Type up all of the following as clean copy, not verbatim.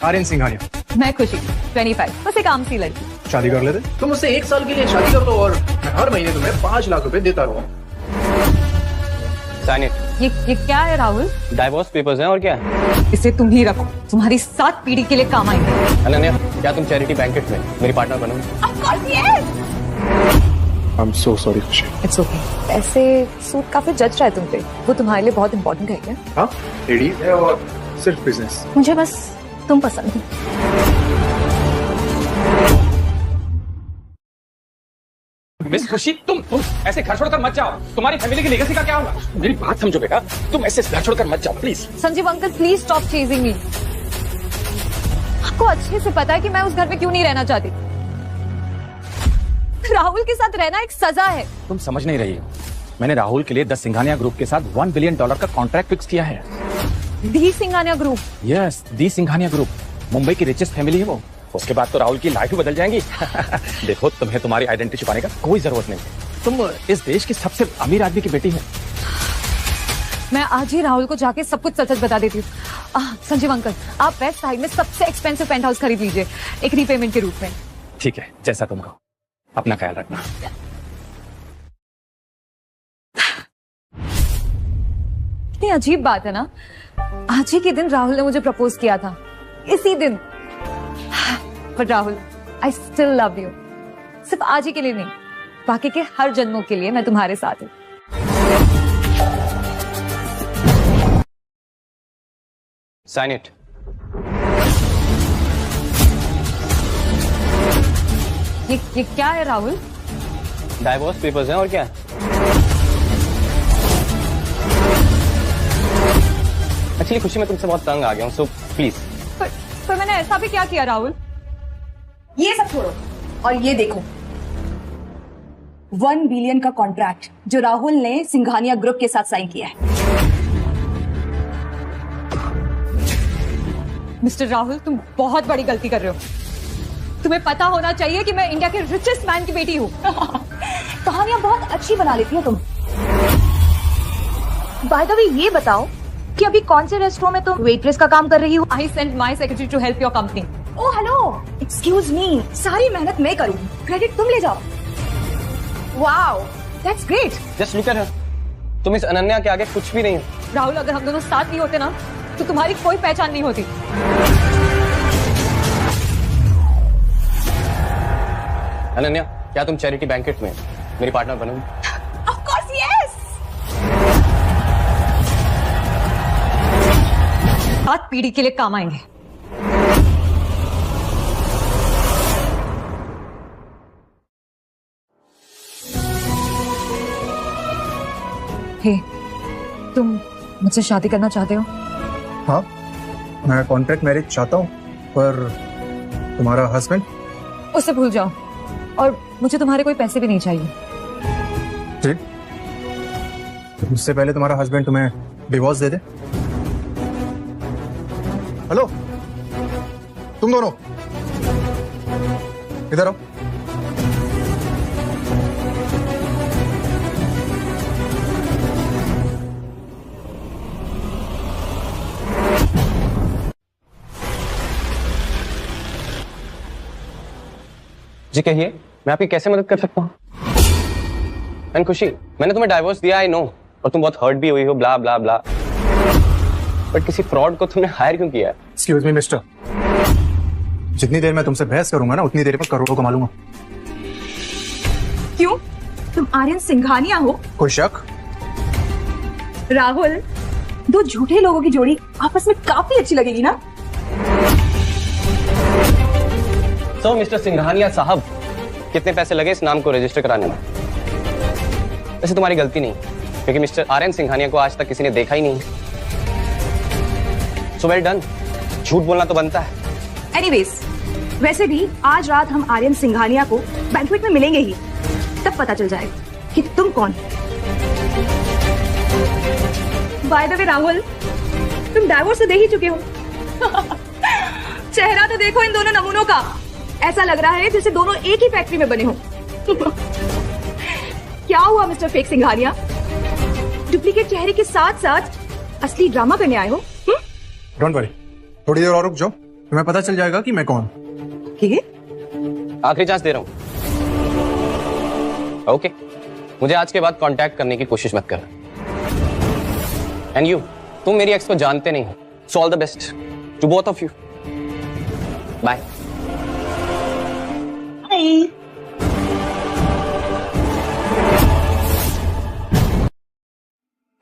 आर्यन सिंघानिया। मैं खुशी 25, बस एक आम सी लड़की। शादी कर लेते? तुम मुझसे 1 साल के लिए शादी कर लो और मैं हर महीने तुम्हें 5 लाख रुपए देता रहूँ। Sign it. ये क्या है राहुल? डाइवोर्स पेपर्स हैं और क्या है? इसे तुम ही रखो, तुम्हारी 7 पीढ़ी के लिए काम आएंगे। अनन्या, क्या तुम चैरिटी बैंकेट में मेरी partner बनोगी? Of course, yes! I'm so sorry खुशी। It's okay. ऐसे सूट काफी जज रहा है तुम पे, वो तुम्हारे लिए बहुत इम्पोर्टेंट है क्या? हाँ, लेडी है और सिर्फ बिजनेस। मुझे बस तुम पसंद हो। मिस खुशी, तुम ऐसे घर छोड़कर मत जाओ। तुम्हारी फैमिली की लेगेसी का क्या होगा? मेरी बात समझो बेटा, तुम ऐसे घर छोड़कर मत जाओ please. Sanjeev uncle, please stop chasing me. आपको अच्छे से पता है कि मैं उस घर में क्यों नहीं रहना चाहती। राहुल के साथ रहना एक सजा है। तुम समझ नहीं रही हो। मैंने राहुल के लिए 10 सिंघानिया ग्रुप के साथ $1 बिलियन का कॉन्ट्रैक्ट फिक्स किया है। दी सिंघानिया ग्रुप? यस, दी सिंघानिया ग्रुप। मुंबई की रिचेस्ट फैमिली है वो। उसके बाद तो राहुल की लाइफ ही बदल जाएंगी। देखो, तुम्हें तुम्हारी आइडेंटिटी छुपाने का कोई जरूरत नहीं। तुम इस देश की सबसे अमीर आदमी की बेटी हो। मैं आज ही राहुल को जाके सब कुछ सच बता देती हूँ। संजीव अंकल, आप वेस्ट साइड में सबसे एक्सपेंसिव पेंट हाउस खरीद लीजिए, एक रीपेमेंट के रूप में। ठीक है, जैसा तुम कहो। अपना ख्याल रखना। कितनी अजीब बात है ना, आज ही के दिन राहुल ने मुझे प्रपोज किया था, इसी दिन। But Rahul, I still love you. सिर्फ आज ही के लिए नहीं, बाकी के हर जन्मों के लिए मैं तुम्हारे साथ हूँ। Sign it. ये क्या है राहुल? डाइवोर्स पेपर्स हैं और क्या है? एक्चुअली खुशी, मैं तुमसे बहुत तंग आ गया हूँ, सो प्लीज। पर मैंने ऐसा भी क्या किया राहुल? ये सब छोड़ो और ये देखो, 1 बिलियन का कॉन्ट्रैक्ट जो राहुल ने सिंघानिया ग्रुप के साथ साइन किया है। मिस्टर राहुल, तुम बहुत बड़ी गलती कर रहे हो। तुम्हें पता होना चाहिए कि मैं इंडिया के रिचेस्ट मैन की बेटी हूँ। कहानियां बहुत अच्छी बना लेती हो तुम। बाय द वे, ये बताओ कि अभी कौन से रेस्टोरेंट में तुम वेट्रेस का काम कर रही हो? I sent my secretary to help your company. Oh hello, excuse me, सारी मेहनत मैं करूँ, क्रेडिट तुम ले जाओ। Wow, that's great. Just look at her. तुम इस अनन्या के आगे कुछ भी नहीं हो। राहुल, अगर हम दोनों साथ नहीं होते ना, तो तुम्हारी कोई पहचान नहीं होती। अनन्या, क्या तुम चैरिटी बैंकेट में मेरी पार्टनर बनोगी? Of course yes. 7 पीढ़ी के लिए काम आएंगे। हे, तुम मुझसे शादी करना चाहते हो? हाँ, मैं कॉन्ट्रैक्ट मैरिज चाहता हूँ, पर तुम्हारा हस्बैंड? उसे भूल जाओ, और मुझे तुम्हारे कोई पैसे भी नहीं चाहिए। ठीक, उससे पहले तुम्हारा हस्बैंड तुम्हें डिवोर्स दे दे। हेलो, तुम दोनों इधर आओ। जी कहिए, मैं आपकी कैसे मदद कर सकता हूँ? एंड खुशी, मैंने तुम्हें डाइवोर्स दिया, आई नो, और तुम बहुत हर्ट भी हुई हो, ब्ला ब्ला ब्ला, बट किसी फ्रॉड को तुमने हायर क्यों किया है? एक्सक्यूज मी मिस्टर, जितनी देर मैं तुमसे बहस करूंगा ना, उतनी देर में करोड़ों कमा लूंगा। क्यों? तुम आर्यन सिंघानिया हो? कोई शक? राहुल, 2 झूठे लोगों की जोड़ी आपस में काफी अच्छी लगेगी ना? सो मिस्टर सिंघानिया साहब, कितने पैसे लगे इस नाम को रजिस्टर कराने में? वैसे तुम्हारी गलती नहीं, क्योंकि मिस्टर आर्यन सिंघानिया को आज तक किसी ने देखा ही नहीं। सो वेल डन, झूठ बोलना तो बनता है। एनीवेज, वैसे भी आज रात हम आर्यन सिंघानिया को बैंक्वेट में मिलेंगे ही, तब पता चल जाएगा कि तुम कौन। बाय द वे राहुल, तुम डाइवोर्स तो दे ही चुके हो। चेहरा तो देखो इन दोनों नमूनों का, ऐसा लग रहा है जैसे दोनों एक ही फैक्ट्री में बने हो। क्या हुआ मिस्टर फेक सिंघानिया? डुप्लीकेट चेहरे के साथ साथ असली ड्रामा करने आए हो? डोंट वरी, थोड़ी देर और रुक जाओ, तुम्हें पता चल जाएगा कि मैं कौन। ठीक है? आखिरी चांस दे रहा हूं। ओके, मुझे आज के बाद कांटेक्ट करने की कोशिश मत करना। एंड यू, तुम मेरी एक्स को जानते नहीं हो। So all the best to both of you. Bye. Hi.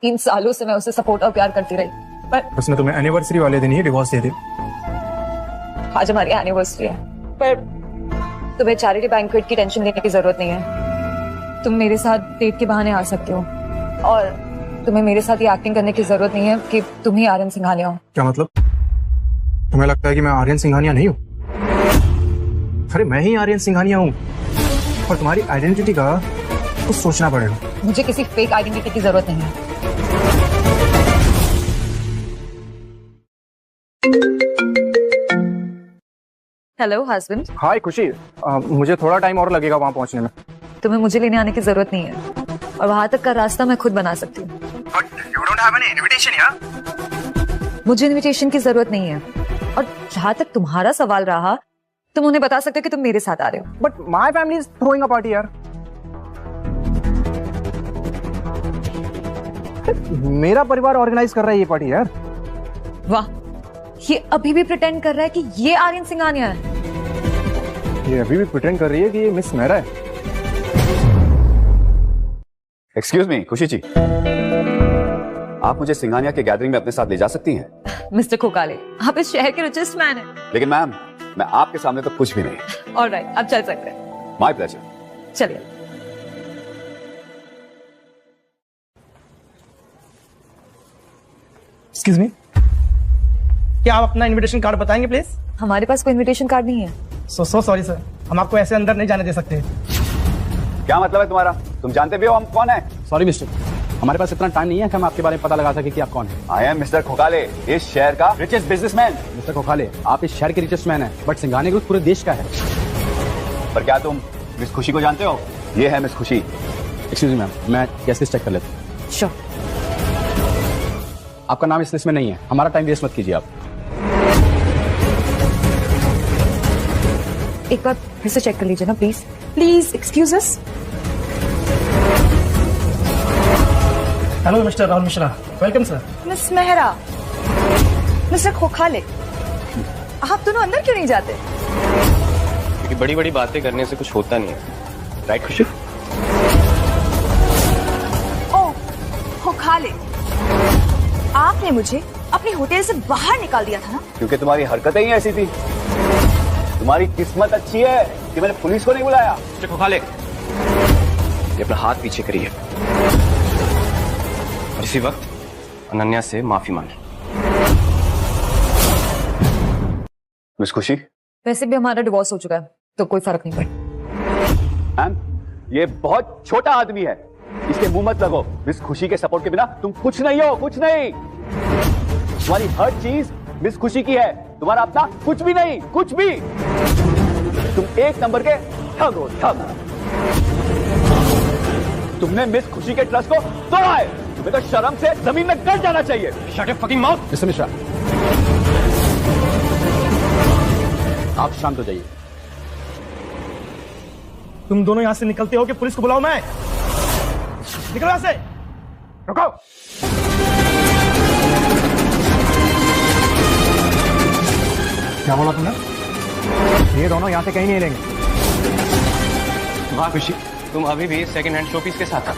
3 सालों से मैं उसे सपोर्ट और प्यार करती रही, पर उसने तुम्हें एनिवर्सरी वाले दिन ही डिवोर्स दे दिया। आज हमारी एनिवर्सरी है, पर तुम्हें चैरिटी बैंक्वेट की टेंशन लेने की जरूरत नहीं है। तुम मेरे साथ डेट के बहाने आ सकते हो, और तुम्हें मेरे साथ ये एक्टिंग करने की जरूरत नहीं है कि तुम ही आर्यन सिंघानिया हो। क्या मतलब? तुम्हें लगता है कि मैं आर्यन सिंघानिया नहीं हूँ? अरे मैं ही आर्यन सिंघानिया हूँ, और तुम्हारी आइडेंटिटी का कुछ सोचना पड़ेगा। मुझे किसी फेक आइडेंटिटी की जरूरत नहीं है। Hello husband. हाय खुशी, मुझे थोड़ा टाइम और लगेगा वहां पहुंचने में। तुम्हें मुझे लेने आने की जरूरत नहीं है, और वहां तक का रास्ता मैं खुद बना सकती हूँ। मुझे इनविटेशन की जरूरत नहीं है, और जहां तक तुम्हारा सवाल रहा, तुम उन्हें बता सकते हो कि तुम मेरे साथ आ रहे हो। But my family is throwing a party यार। मेरा परिवार ऑर्गेनाइज कर रहा है ये पार्टी यार। वाह, ये अभी भी प्रिटेंड कर रहा है कि ये आर्यन सिंघानिया है। ये अभी भी प्रिटेंड कर रही है कि ये मिस मेहरा है। एक्सक्यूज मी खुशी जी, आप मुझे सिंघानिया के गैदरिंग में अपने साथ ले जा सकती हैं? मिस्टर खोकाले, आप इस शहर के रिचेस्ट मैन हैं। लेकिन मैम, मैं आपके सामने तो कुछ भी नहीं। ऑलराइट, अब चल सकते हैं। My pleasure. चलिए। एक्सक्यूज मी, क्या आप अपना इनविटेशन कार्ड बताएंगे प्लीज? हमारे पास कोई इनविटेशन कार्ड नहीं है। सो सॉरी सर, हम आपको ऐसे अंदर नहीं जाने दे सकते। क्या मतलब है तुम्हारा? तुम जानते भी हो हम कौन है? सॉरी मिस्टर, हमारे पास इतना टाइम नहीं है कि हम आपके बारे में पता लगा सके कि आप कौन है। आई एम मिस्टर खोकाले, इस शहर का रिचेस्ट बिजनेसमैन। मिस्टर खोखाले, आप इस शहर के रिचेस्ट मैन हैं, बट सिंघानिया ग्रुप पूरे देश का है। पर क्या तुम मिस खुशी को जानते हो? ये है मिस खुशी। एक्सक्यूज मी मैम, मैं केस लिस्ट चेक कर लेता हूँ। श्योर। आपका नाम इस लिस्ट में नहीं है, हमारा टाइम वेस्ट मत कीजिए आप। एक बार फिर से चेक कर लीजिए ना please. Please excuse us. Hello mister Rahul Mishra, welcome sir. Miss Mehra, mister Khokhale, आप दोनों अंदर क्यों नहीं जाते? क्योंकि बड़ी बड़ी बातें करने से कुछ होता नहीं है, राइट खुशी? ओ खोखाले, आपने मुझे अपने होटल से बाहर निकाल दिया था ना? क्योंकि तुम्हारी हरकतें ही ऐसी थी। तुम्हारी किस्मत अच्छी है कि मैंने पुलिस को नहीं बुलाया। मिस्टर खोखाले, ये अपना हाथ पीछे करिए, और इसी वक्त अनन्या से माफी मांगे। मिस खुशी, वैसे भी हमारा डिवोर्स हो चुका है, तो कोई फर्क नहीं पड़ता। मैम, ये बहुत छोटा आदमी है, इसके मुंह मत लगो। मिस खुशी के सपोर्ट के बिना तुम कुछ नहीं हो, कुछ नहीं। तुम्हारी हर चीज मिस खुशी की है, तुम्हारा अपना कुछ भी नहीं, कुछ भी। तुम एक नंबर के ठग हो, ठग। तुमने मिस खुशी के ट्रस्ट को तोड़ा है। तुम्हें तो शर्म से जमीन में गड़ जाना चाहिए। Shut your fucking mouth. Mister Mishra, आप शांत हो जाइए। तुम दोनों यहाँ से निकलते हो कि पुलिस को बुलाऊं मैं? निकलो यहाँ से। रुको। क्या बोला तुमने? ये दोनों यहाँ से कहीं नहीं लेंगे। वाह खुशी, तुम अभी भी सेकंड हैंड शोपीस के साथ हो।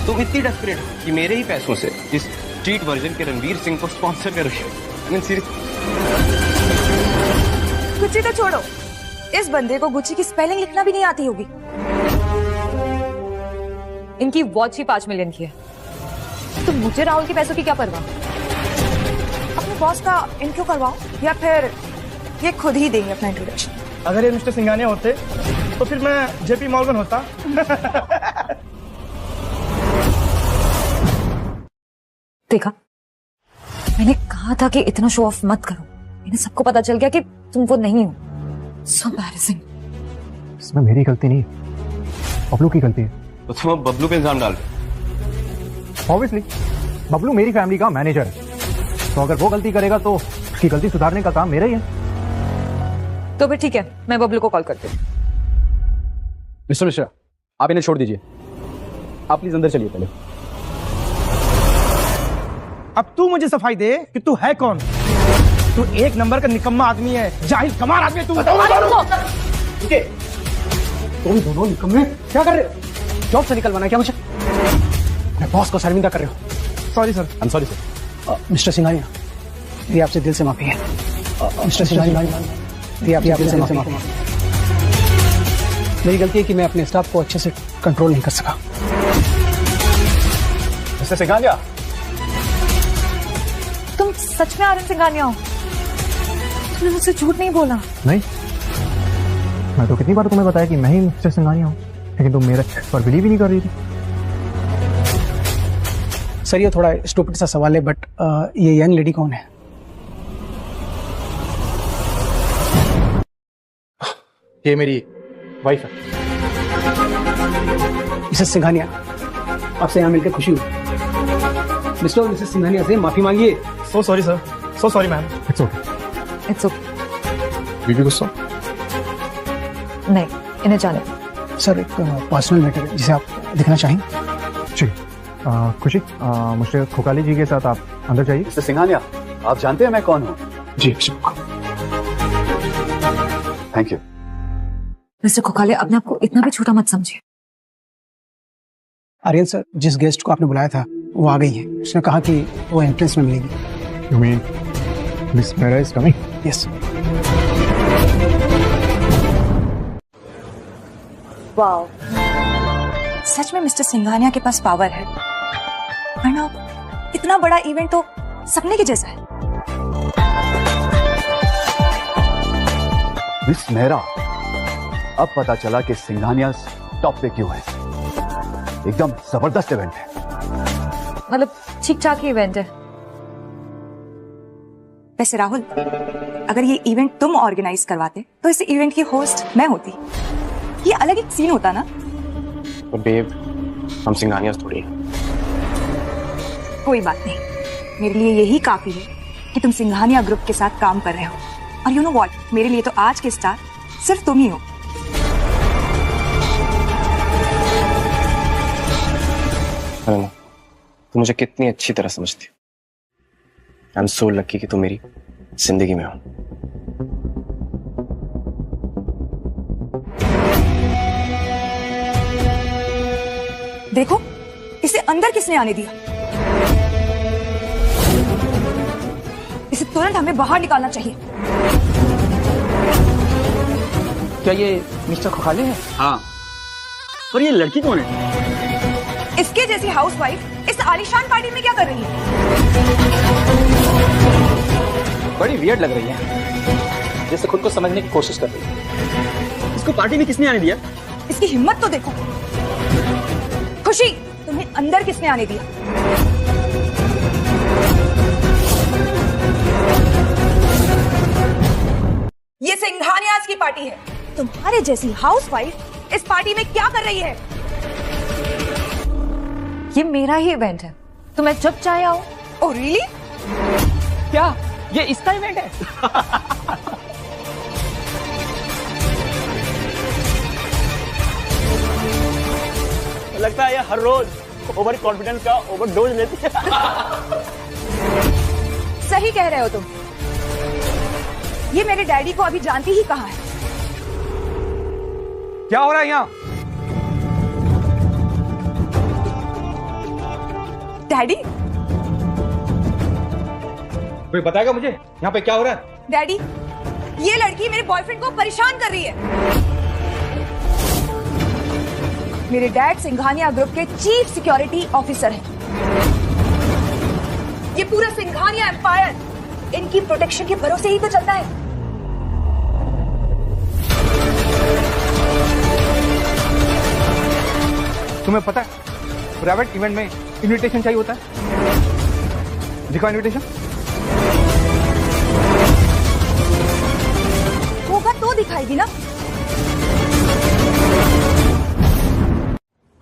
तुम इतनी डेस्परेट हो कि मेरे ही पैसों से इस स्ट्रीट वर्जन के रणवीर सिंह को स्पॉन्सर करोगे। I mean serious. गुच्ची तो छोड़ो, इस बंदे को गुच्ची की स्पेलिंग लिखना भी नहीं आती होगी। इनकी वॉच ही 5 मिलियन की है, तो मुझे राहुल के पैसों की क्या परवाह? अपने बॉस का इंट्रो करवाओ, या फिर ये खुद ही देंगे अपना इंट्रोडक्शन। अगर ये मिस्टर सिंघानिया होते तो फिर मैं जेपी मॉर्गन होता। देखा, मैंने कहा था कि इतना शो ऑफ मत करो। इन्हें सबको पता चल गया कि तुम वो नहीं हो। So embarrassing। इसमें मेरी गलती नहीं, बबलू की गलती है। तो तुम अब बबलू पे इल्जाम डाल रहे ऑब्वियसली बबलू मेरी फैमिली का मैनेजर है, तो अगर वो गलती करेगा तो उसकी गलती सुधारने का काम मेरा ही है। तो फिर ठीक है, मैं बबलू को कॉल करती हूँ। मिस्टर मिश्रा, आप इन्हें छोड़ दीजिए, आप प्लीज अंदर चलिए पहले। अब तू मुझे सफाई दे कि तू है कौन। तू एक नंबर का निकम्मा आदमी है, जाहिल कमाल आदमी है तू। तुम दोनों निकम्मे क्या कर रहे हो? जॉब से निकलवाना क्या मुझे? मैं बॉस को शर्मिंदा कर रहे हो। Sorry sir. I am sorry sir. Mister Singhania, ये आपसे दिल से माफी है। मिस्टर सिंघानिया, ये आपसे दिल से माफी है। मेरी गलती है कि मैं अपने स्टाफ को अच्छे से कंट्रोल नहीं कर सका। मिस्टर सिंघानिया, तुम सच में आर्यन सिंघानिया हो? तुमने मुझसे झूठ नहीं बोला? नहीं, मैं तो कितनी बार तुम्हें बताया कि मैं ही मिस्टर सिंघानिया हूँ, लेकिन तुम मेरे पर बिलीव ही नहीं कर रही थी। सर ये थोड़ा स्टूपिड सा सवाल है, बट ये यंग लेडी कौन है? ये मेरी वाइफ है। मिसेस सिंघानिया, आपसे यहाँ मिलकर खुशी हुई। मिस्टर और मिसेस सिंघानिया से माफी मांगिए। So sorry sir, so sorry ma'am. It's okay. It's okay. बीबी गुस्सा? नहीं, इन्हें जाने दो। सर एक पर्सनल मैटर है जिसे आप दिखना चाहेंगे। ठीक। खुशी, मुझे खोकाली जी के साथ आप अंदर जाइए। मिस्टर सिंघानिया, आप जानते हैं मैं कौन हूँ? जी। Thank you. मिस्टर खोकाले, अपने आप को इतना भी छोटा मत समझिए। आर्यन सर, जिस गेस्ट को आपने बुलाया था वो आ गई है। उसने कहा कि वो एंट्रेंस में मिलेगी। यू मीन मिस मेरा इज कमिंग? यस। वाओ, सच में मिस्टर सिंघानिया के पास पावर है। वरना इतना बड़ा इवेंट तो सपने के जैसा है। मिस मेहरा, अब पता चला कि सिंघानिया टॉप पे क्यों है। एकदम जबरदस्त इवेंट है। मतलब ठीक ठाक ही इवेंट है। वैसे राहुल, अगर ये इवेंट तुम ऑर्गेनाइज करवाते तो इस इवेंट की होस्ट मैं होती। ये अलग एक सीन होता ना। तो बेब, हम सिंघानिया थोड़ी हैं। कोई बात नहीं, मेरे लिए यही काफी है कि तुम सिंघानिया ग्रुप के साथ काम कर रहे हो। और यू नो व्हाट, मेरे लिए तो आज के स्टार सिर्फ तुम ही हो। अरे तू मुझे कितनी अच्छी तरह समझती हो। आई एम सो लकी कि तू मेरी जिंदगी में हो। देखो, इसे अंदर किसने आने दिया? इसे तुरंत हमें बाहर निकालना चाहिए। क्या ये मिस्टर खोखाले हैं? हाँ, पर ये लड़की कौन है? इसके जैसी हाउसवाइफ इस आलीशान पार्टी में क्या कर रही है? बड़ी वियर्ड लग रही है, जैसे खुद को समझने की कोशिश कर रही है। इसको पार्टी में किसने आने दिया? इसकी हिम्मत तो देखो। खुशी, तुम्हें अंदर किसने आने दिया? ये सिंघानियाज की पार्टी है। तुम्हारे जैसी हाउसवाइफ इस पार्टी में क्या कर रही है? ये मेरा ही इवेंट है, तो मैं जब चाहे आऊं। Oh really? क्या ये इसका इवेंट है? लगता है ये हर रोज ओवर कॉन्फिडेंस का ओवरडोज लेती है। सही कह रहे हो तुम। ये मेरे डैडी को अभी जानती ही कहाँ है। क्या हो रहा है यहाँ? डैडी? कोई बताएगा मुझे यहाँ पे क्या हो रहा है? डैडी, ये लड़की मेरे बॉयफ्रेंड को परेशान कर रही है। मेरे डैड सिंघानिया ग्रुप के चीफ सिक्योरिटी ऑफिसर हैं। ये पूरा सिंघानिया एम्पायर इनकी प्रोटेक्शन के भरोसे ही तो चलता है। तुम्हें पता है प्राइवेट इवेंट में इनविटेशन चाहिए होता है। दिखाओ इनविटेशन। होगा तो दिखाएगी ना।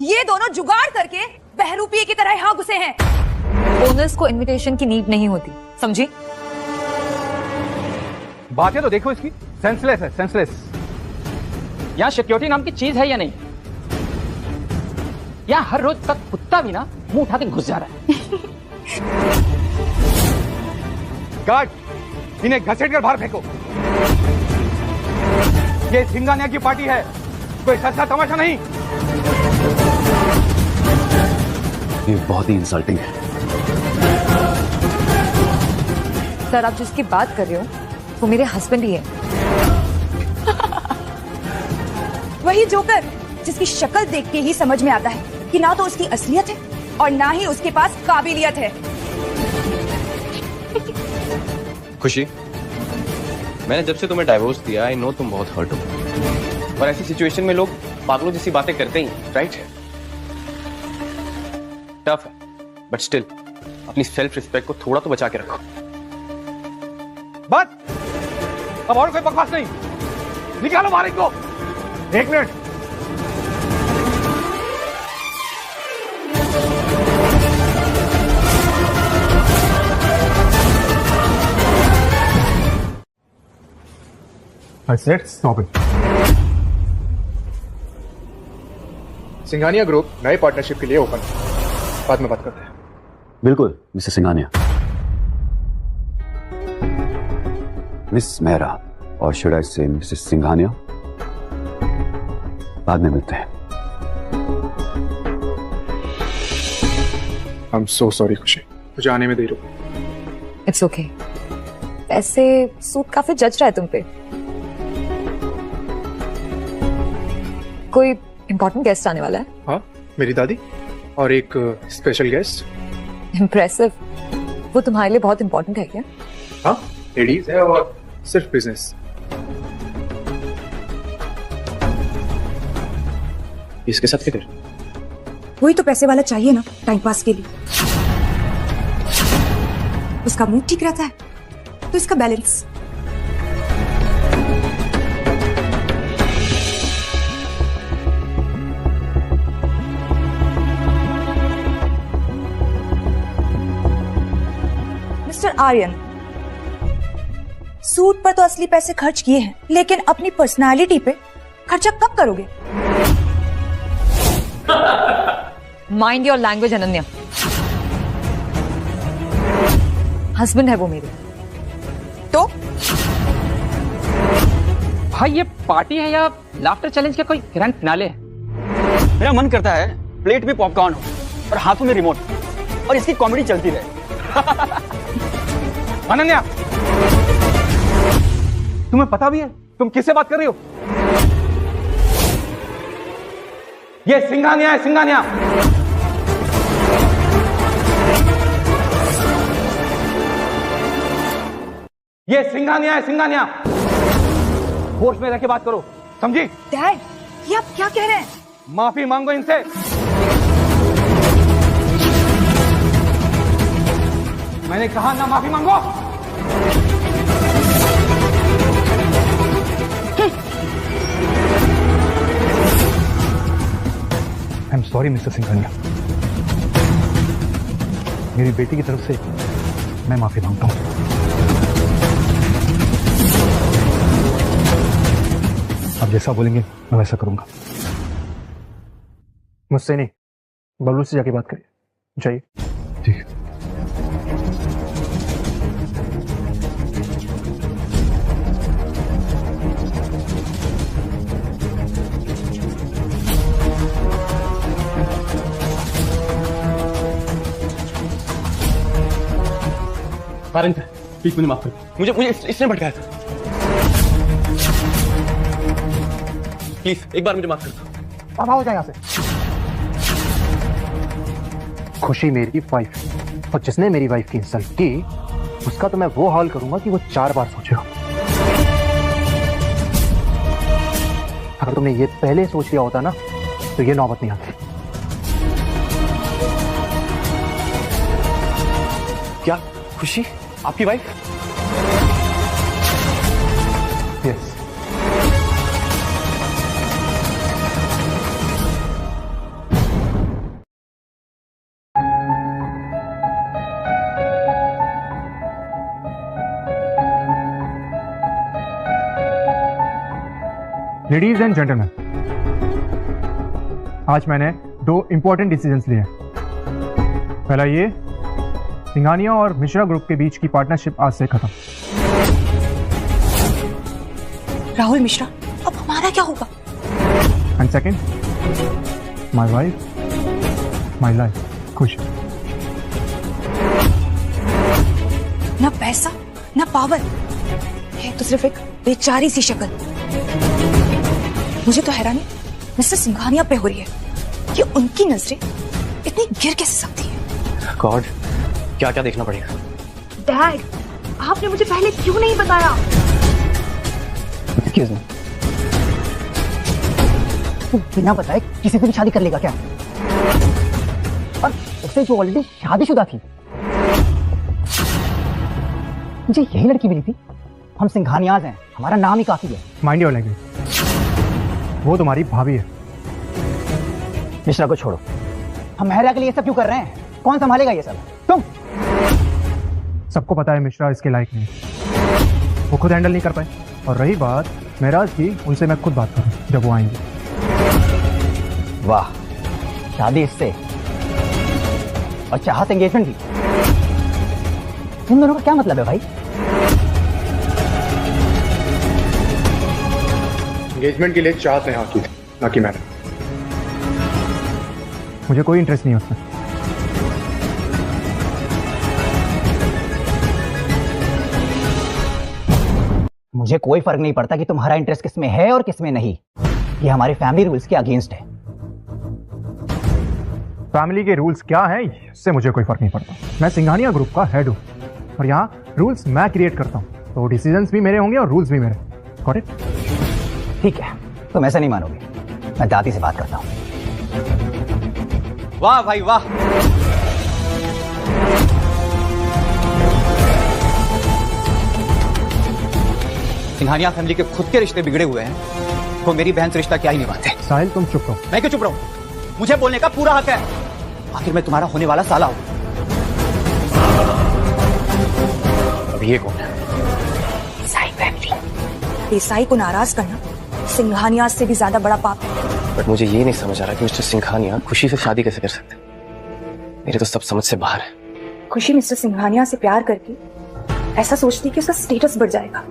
ये दोनों जुगाड़ करके बहरूपिये की तरह यहाँ घुसे हैं। ओनर्स को इनविटेशन की नीड नहीं होती, समझी? बातें तो देखो इसकी, सेंसलेस है, सेंसलेस। यहाँ सिक्योरिटी नाम की चीज है या नहीं? यहाँ हर रोज का कुत्ता भी ना मुंह उठा के घुस जा रहा है। गार्ड, इन्हें घसीट कर बाहर फेंको। ये सिंघानिया की पार्टी है, कोई सस्ता तमाशा नहीं। ये बहुत ही इंसल्टिंग है। सर, आप जिसकी बात कर रहे हो वो मेरे हस्बैंड ही है। वही जोकर जिसकी शक्ल देख के ही समझ में आता है कि ना तो उसकी असलियत है और ना ही उसके पास काबिलियत है। खुशी, मैंने जब से तुम्हें डाइवोर्स दिया, आई नो तुम बहुत हर्ट हो, और ऐसी सिचुएशन में लोग पागलों जैसी बातें करते ही, राइट? टफ है, बट स्टिल अपनी सेल्फ रिस्पेक्ट को थोड़ा तो बचा के रखो। बस, अब और कोई बकवास नहीं। निकालो बाहर इनको। 1 minute. I said stop it. Singhania group नए पार्टनरशिप के लिए ओपन है। बाद में बात करते हैं। बिल्कुल मिसेस सिंघानिया। मिस मेहरा, और शुड आई से मिसेस सिंघानिया, बाद में मिलते हैं। I'm so sorry खुशी, मुझे आने में देर हो। It's okay. वैसे सूट काफी जच रहा है तुम पे। कोई इम्पोर्टेंट गेस्ट आने वाला है? हाँ, मेरी दादी और एक स्पेशल गेस्ट। इम्प्रेसिव। वो तुम्हारे लिए बहुत इम्पोर्टेंट है क्या? हाँ, लेडीज है और सिर्फ बिजनेस। इसके साथ किधर? वही तो पैसे वाला चाहिए ना टाइम पास के लिए। उसका मूड ठीक रहता है तो इसका बैलेंस। मिस्टर आर्यन, सूट पर तो असली पैसे खर्च किए हैं, लेकिन अपनी पर्सनालिटी पे खर्चा कब करोगे? Mind your language Ananya. Husband है वो मेरे। तो भाई ये पार्टी है या लाफ्टर चैलेंज का कोई ग्रैंड फिनाले है? मेरा मन करता है प्लेट में पॉपकॉर्न हो और हाथों में रिमोट और इसकी कॉमेडी चलती रहे। अनन्या, तुम्हें पता भी है तुम किससे बात कर रही हो? ये सिंघानिया है, सिंघानिया। ये सिंघानिया है, सिंघानिया। होश में रह के बात करो, समझी? डैड, ये आप क्या कह रहे हैं? माफी मांगो इनसे। मैंने कहा ना माफी मांगो। I am sorry mister Singhania, मेरी बेटी की तरफ से मैं माफी मांगता हूं। आप जैसा बोलेंगे मैं वैसा करूंगा। मुझसे नहीं, बबलू से जाके बात करिए। जाइए। ठीक है। कारण प्लीज मुझे माफ कर। मुझे इसने भटकाया था। प्लीज एक बार मुझे माफ कर दो। अब आओ जाए यहाँ से। खुशी मेरी वाइफ है और जिसने मेरी वाइफ की इंसल्ट की उसका तो मैं वो हाल करूंगा कि वो 4 बार सोचेगा। अगर तुमने ये पहले सोच लिया होता ना तो ये नौबत नहीं आती। क्या खुशी आपकी wife? Yes. Ladies and gentleman, आज मैंने 2 इंपॉर्टेंट डिसीजंस लिए हैं। पहला ये, सिंघानिया और मिश्रा ग्रुप के बीच की पार्टनरशिप आज से खत्म। राहुल मिश्रा, अब हमारा क्या होगा? And second, my wife, my life, खुश। ना पैसा ना पावर, है तो सिर्फ एक बेचारी सी शक्ल। मुझे तो हैरानी मिस्टर सिंघानिया पे हो रही है कि उनकी नजरें इतनी गिर कैसे सकती है। गॉड, क्या क्या देखना पड़ेगा। डैड, आपने मुझे पहले क्यों नहीं बताया? एक्सक्यूज मी, तू बिना बताए किसी से भी शादी कर लेगा क्या? और उससे जो ऑलरेडी शादीशुदा थी। मुझे यही लड़की मिली थी। हम सिंघानियाज हैं, हमारा नाम ही काफी है। माइंड योर लैंग्वेज, वो तुम्हारी भाभी है। मिश्रा को छोड़ो, हम महरा के लिए ये सब क्यों कर रहे हैं? कौन संभालेगा ये सब? तुम। सबको पता है मिश्रा इसके लायक नहीं, वो खुद हैंडल नहीं कर पाए। और रही बात महराज की, उनसे मैं खुद बात करूं जब वो आएंगे। वाह, शादी इससे और चाहत एंगेजमेंट भी। तुम दोनों का क्या मतलब है भाई? एंगेजमेंट के लिए चाहत ने हाँ की, ना कि मैंने। मुझे कोई इंटरेस्ट नहीं उसमें। मुझे कोई फर्क नहीं पड़ता कि तुम्हारा इंटरेस्ट किसमें है और किसमें नहीं। ये हमारे फैमिली रूल्स के अगेंस्ट है। फैमिली के रूल्स क्या हैं इससे मुझे कोई फर्क नहीं पड़ता। मैं सिंघानिया ग्रुप का हेड हूं और यहाँ रूल्स मैं क्रिएट करता हूँ, तो डिसीजंस भी मेरे होंगे और रूल्स भी मेरे। Got it? ठीक है, तुम ऐसा नहीं मानोगे। मैं दादी से बात करता हूँ। वाह भाई वाह, सिंघानिया फैमिली के खुद के रिश्ते बिगड़े हुए हैं, तो मेरी बहन से रिश्ता क्या ही निभाते। साहिल तुम चुप रहो। मैं क्यों चुप रहूं? मुझे बोलने का पूरा हक है। आखिर मैं तुम्हारा होने वाला साला हूं। अब ये कौन है? देसाई फैमिली। देसाई को नाराज करना सिंघानिया से भी ज्यादा बड़ा पाप है। बट मुझे ये नहीं समझ आ रहा कि मिस्टर सिंघानिया खुशी से शादी कैसे कर सकते। मेरे तो सब समझ से बाहर है। खुशी मिस्टर सिंघानिया से प्यार करके ऐसा सोचती कि उसका स्टेटस बढ़ जाएगा,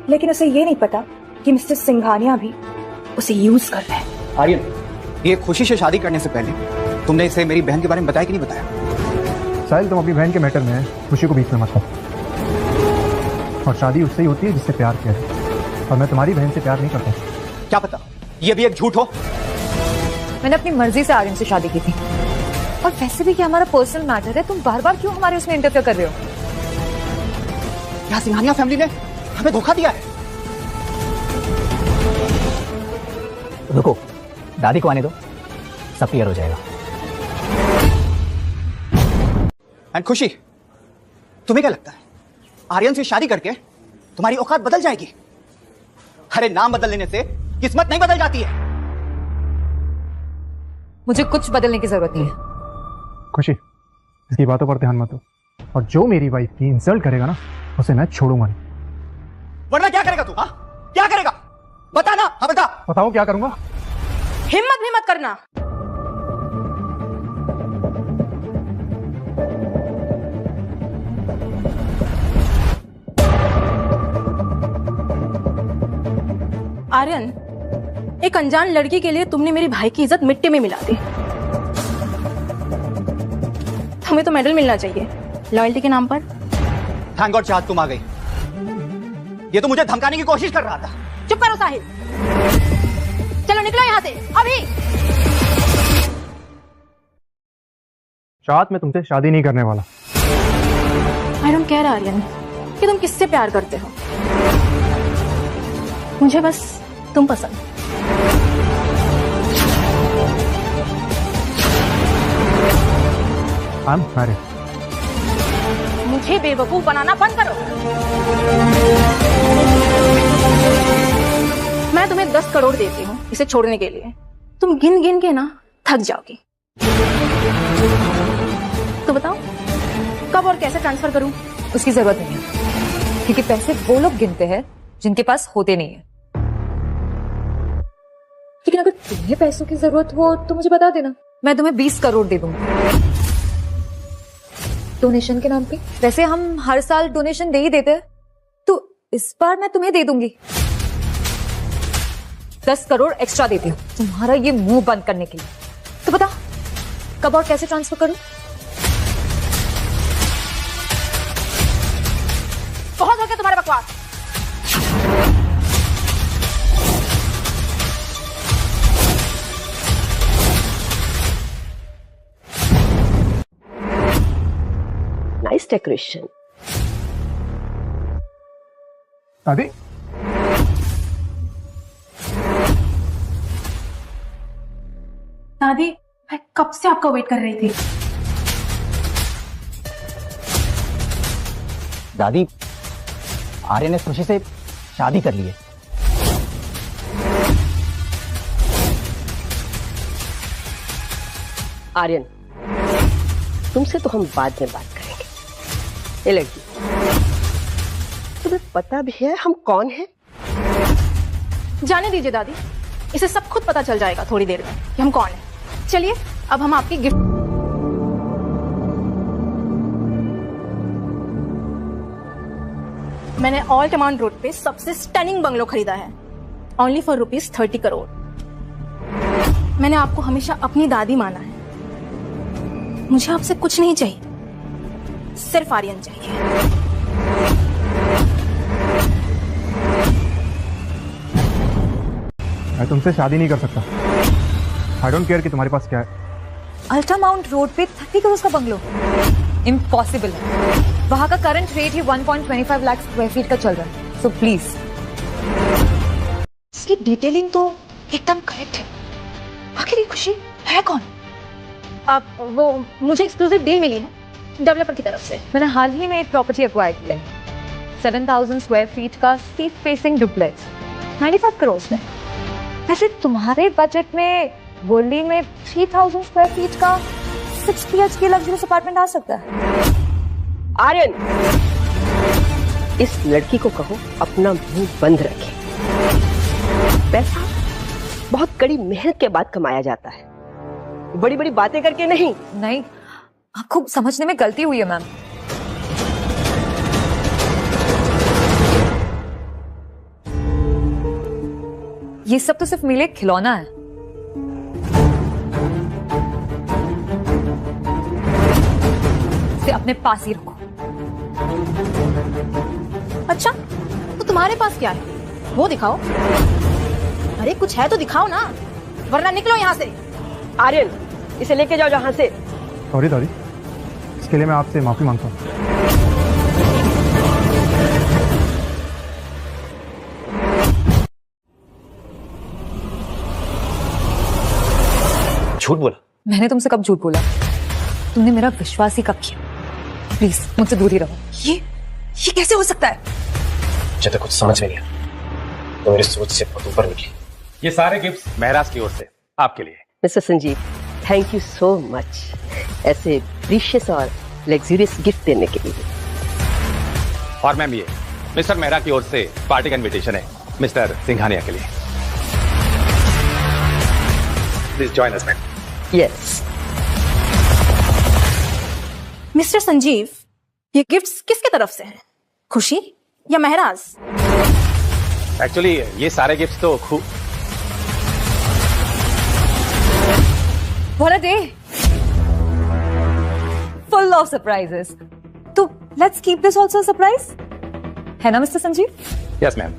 लेकिन उसे ये नहीं पता कि मिस्टर सिंघानिया भी उसे यूज कर रहे हैं। आर्यन, ये खुशी से शादी करने से पहले तुमने इसे मेरी बहन के बारे में बताया कि नहीं बताया? साहिल तुम अपनी बहन के मैटर में खुशी को बीच में मत लो। और शादी उससे ही होती है जिससे प्यार किया है, और मैं तुम्हारी बहन से प्यार नहीं करता। क्या पता ये भी एक झूठ हो। मैंने अपनी मर्जी से आर्यन से शादी की थी, और वैसे भी क्या हमारा पर्सनल मैटर है, तुम बार बार क्यों हमारे उसमें इंटरफेयर कर रहे हो? क्या सिंघानिया फैमिली ने हमें धोखा दिया है? रुको, दादी को आने दो, सब क्लियर हो जाएगा। एंड खुशी, तुम्हें क्या लगता है आर्यन से शादी करके तुम्हारी औकात बदल जाएगी? अरे नाम बदल लेने से किस्मत नहीं बदल जाती है। मुझे कुछ बदलने की जरूरत नहीं है। खुशी, इसकी बातों पर ध्यान मत दो, और जो मेरी वाइफ की इंसल्ट करेगा ना, उसे मैं छोड़ूंगा नहीं। वरना क्या करेगा तू? हाँ, क्या करेगा? बता ना। हाँ बता। बताओ क्या करूंगा? हिम्मत भी मत करना। आर्यन, एक अनजान लड़की के लिए तुमने मेरे भाई की इज्जत मिट्टी में मिला दी। तुम्हें तो मेडल मिलना चाहिए लॉयल्टी के नाम पर। थैंक गॉड चाहत तुम आ गई। ये तो मुझे धमकाने की कोशिश कर रहा था। चुप करो साहिल, चलो निकलो यहाँ से अभी। चाहत मैं तुमसे शादी नहीं करने वाला। आई डोंट केयर आर्यन कि तुम किससे प्यार करते हो, मुझे बस तुम पसंद। I am married. मुझे बेवकूफ बनाना बंद करो। मैं तुम्हें 10 करोड़ देती हूँ इसे छोड़ने के लिए। तुम गिन गिन के ना थक जाओगी। तो बताओ कब और कैसे ट्रांसफर करूं? उसकी जरूरत नहीं है, क्योंकि पैसे वो लोग गिनते हैं जिनके पास होते नहीं है। लेकिन अगर तुम्हें पैसों की जरूरत हो तो मुझे बता देना, मैं तुम्हें 20 करोड़ दे दूंगी डोनेशन के नाम पे। वैसे हम हर साल डोनेशन दे ही देते हैं, तो इस बार मैं तुम्हें दे दूंगी 10 करोड़ एक्स्ट्रा देती हूँ तुम्हारा ये मुंह बंद करने के लिए। तो बता कब और कैसे ट्रांसफर करूं? बहुत हो गया तुम्हारा बकवास। Nice decoration. दादी दादी मैं कब से आपका वेट कर रही थी। दादी, आर्यन ने खुशी से शादी कर ली है। आर्यन, तुमसे तो हम बाद में बात करेंगे। ये लड़की, तुम्हें पता भी है हम कौन हैं? जाने दीजिए दादी, इसे सब खुद पता चल जाएगा थोड़ी देर में कि हम कौन हैं। चलिए अब हम आपकी गिफ्ट। मैंने ऑल कमांड रोड पे सबसे स्टनिंग बंगलो खरीदा है, ओनली फॉर ₹30 करोड़। मैंने आपको हमेशा अपनी दादी माना है। मुझे आपसे कुछ नहीं चाहिए, सिर्फ आर्यन चाहिए। मैं तुमसे शादी नहीं कर सकता। आई डोंट केयर कि तुम्हारे पास क्या है। अल्ट्रा माउंट रोड पे 30 करोड़ का बंगलो इम्पॉसिबल है। वहां का करंट रेट ही 1.25 लाख स्क्वायर फीट का चल रहा है। सो प्लीज, इसकी डिटेलिंग तो एकदम करेक्ट है। आखिर ये खुशी है कौन? अब वो मुझे एक्सक्लूसिव डील मिली है डेवलपर की तरफ से। मैंने हाल ही में एक प्रॉपर्टी एक्वायर की है, 7,000 स्क्वायर फीट का सी फेसिंग डुप्लेक्स, 95 करोड़ में। वैसे तुम्हारे बजट में वर्ली में 3,000 स्क्वायर फीट का 6 BHK लग्जरियस अपार्टमेंट आ सकता है। आर्यन, इस लड़की को कहो अपना मुंह बंद रखे। पैसा बहुत कड़ी मेहनत के बाद कमाया जाता है, बड़ी बड़ी बातें करके नहीं। नहीं, आपको समझने में गलती हुई है मैम। ये सब तो सिर्फ मेरे खिलौना है। इसे अपने पास ही रखो। अच्छा, तो तुम्हारे पास क्या है वो दिखाओ। अरे कुछ है तो दिखाओ ना, वरना निकलो यहाँ से। आर्यन, इसे लेके जाओ जहां से। सॉरी दादी, इसके लिए मैं आपसे माफी मांगता हूँ। झूठ बोला? मैंने तुमसे कब झूठ बोला? तुमने मेरा विश्वास ही कब किया? प्लीज मुझसे दूर ही रहो। ये कैसे हो सकता है? मुझे तो कुछ समझ में नहीं आया, तो मेरी सोच से बहुत ऊपर निकली। ये सारे गिफ्ट्स महराज की ओर से आपके लिए। Mister Sanjeev, thank you so much ऐसे प्रीशियस और लग्जूरियस गिफ्ट देने के लिए। और मैम, ये मिस्टर मेहरा की ओर से पार्टी का इनविटेशन है मिस्टर सिंघानिया के लिए। Please join us ma'am. Yes. Mister Sanjeev, ये गिफ्ट्स किसके तरफ से हैं? खुशी या महराज? एक्चुअली ये सारे गिफ्ट्स तो खूब What a day! Full of surprises. तो let's keep this also a surprise. है ना मिस्टर संजीव? Yes ma'am.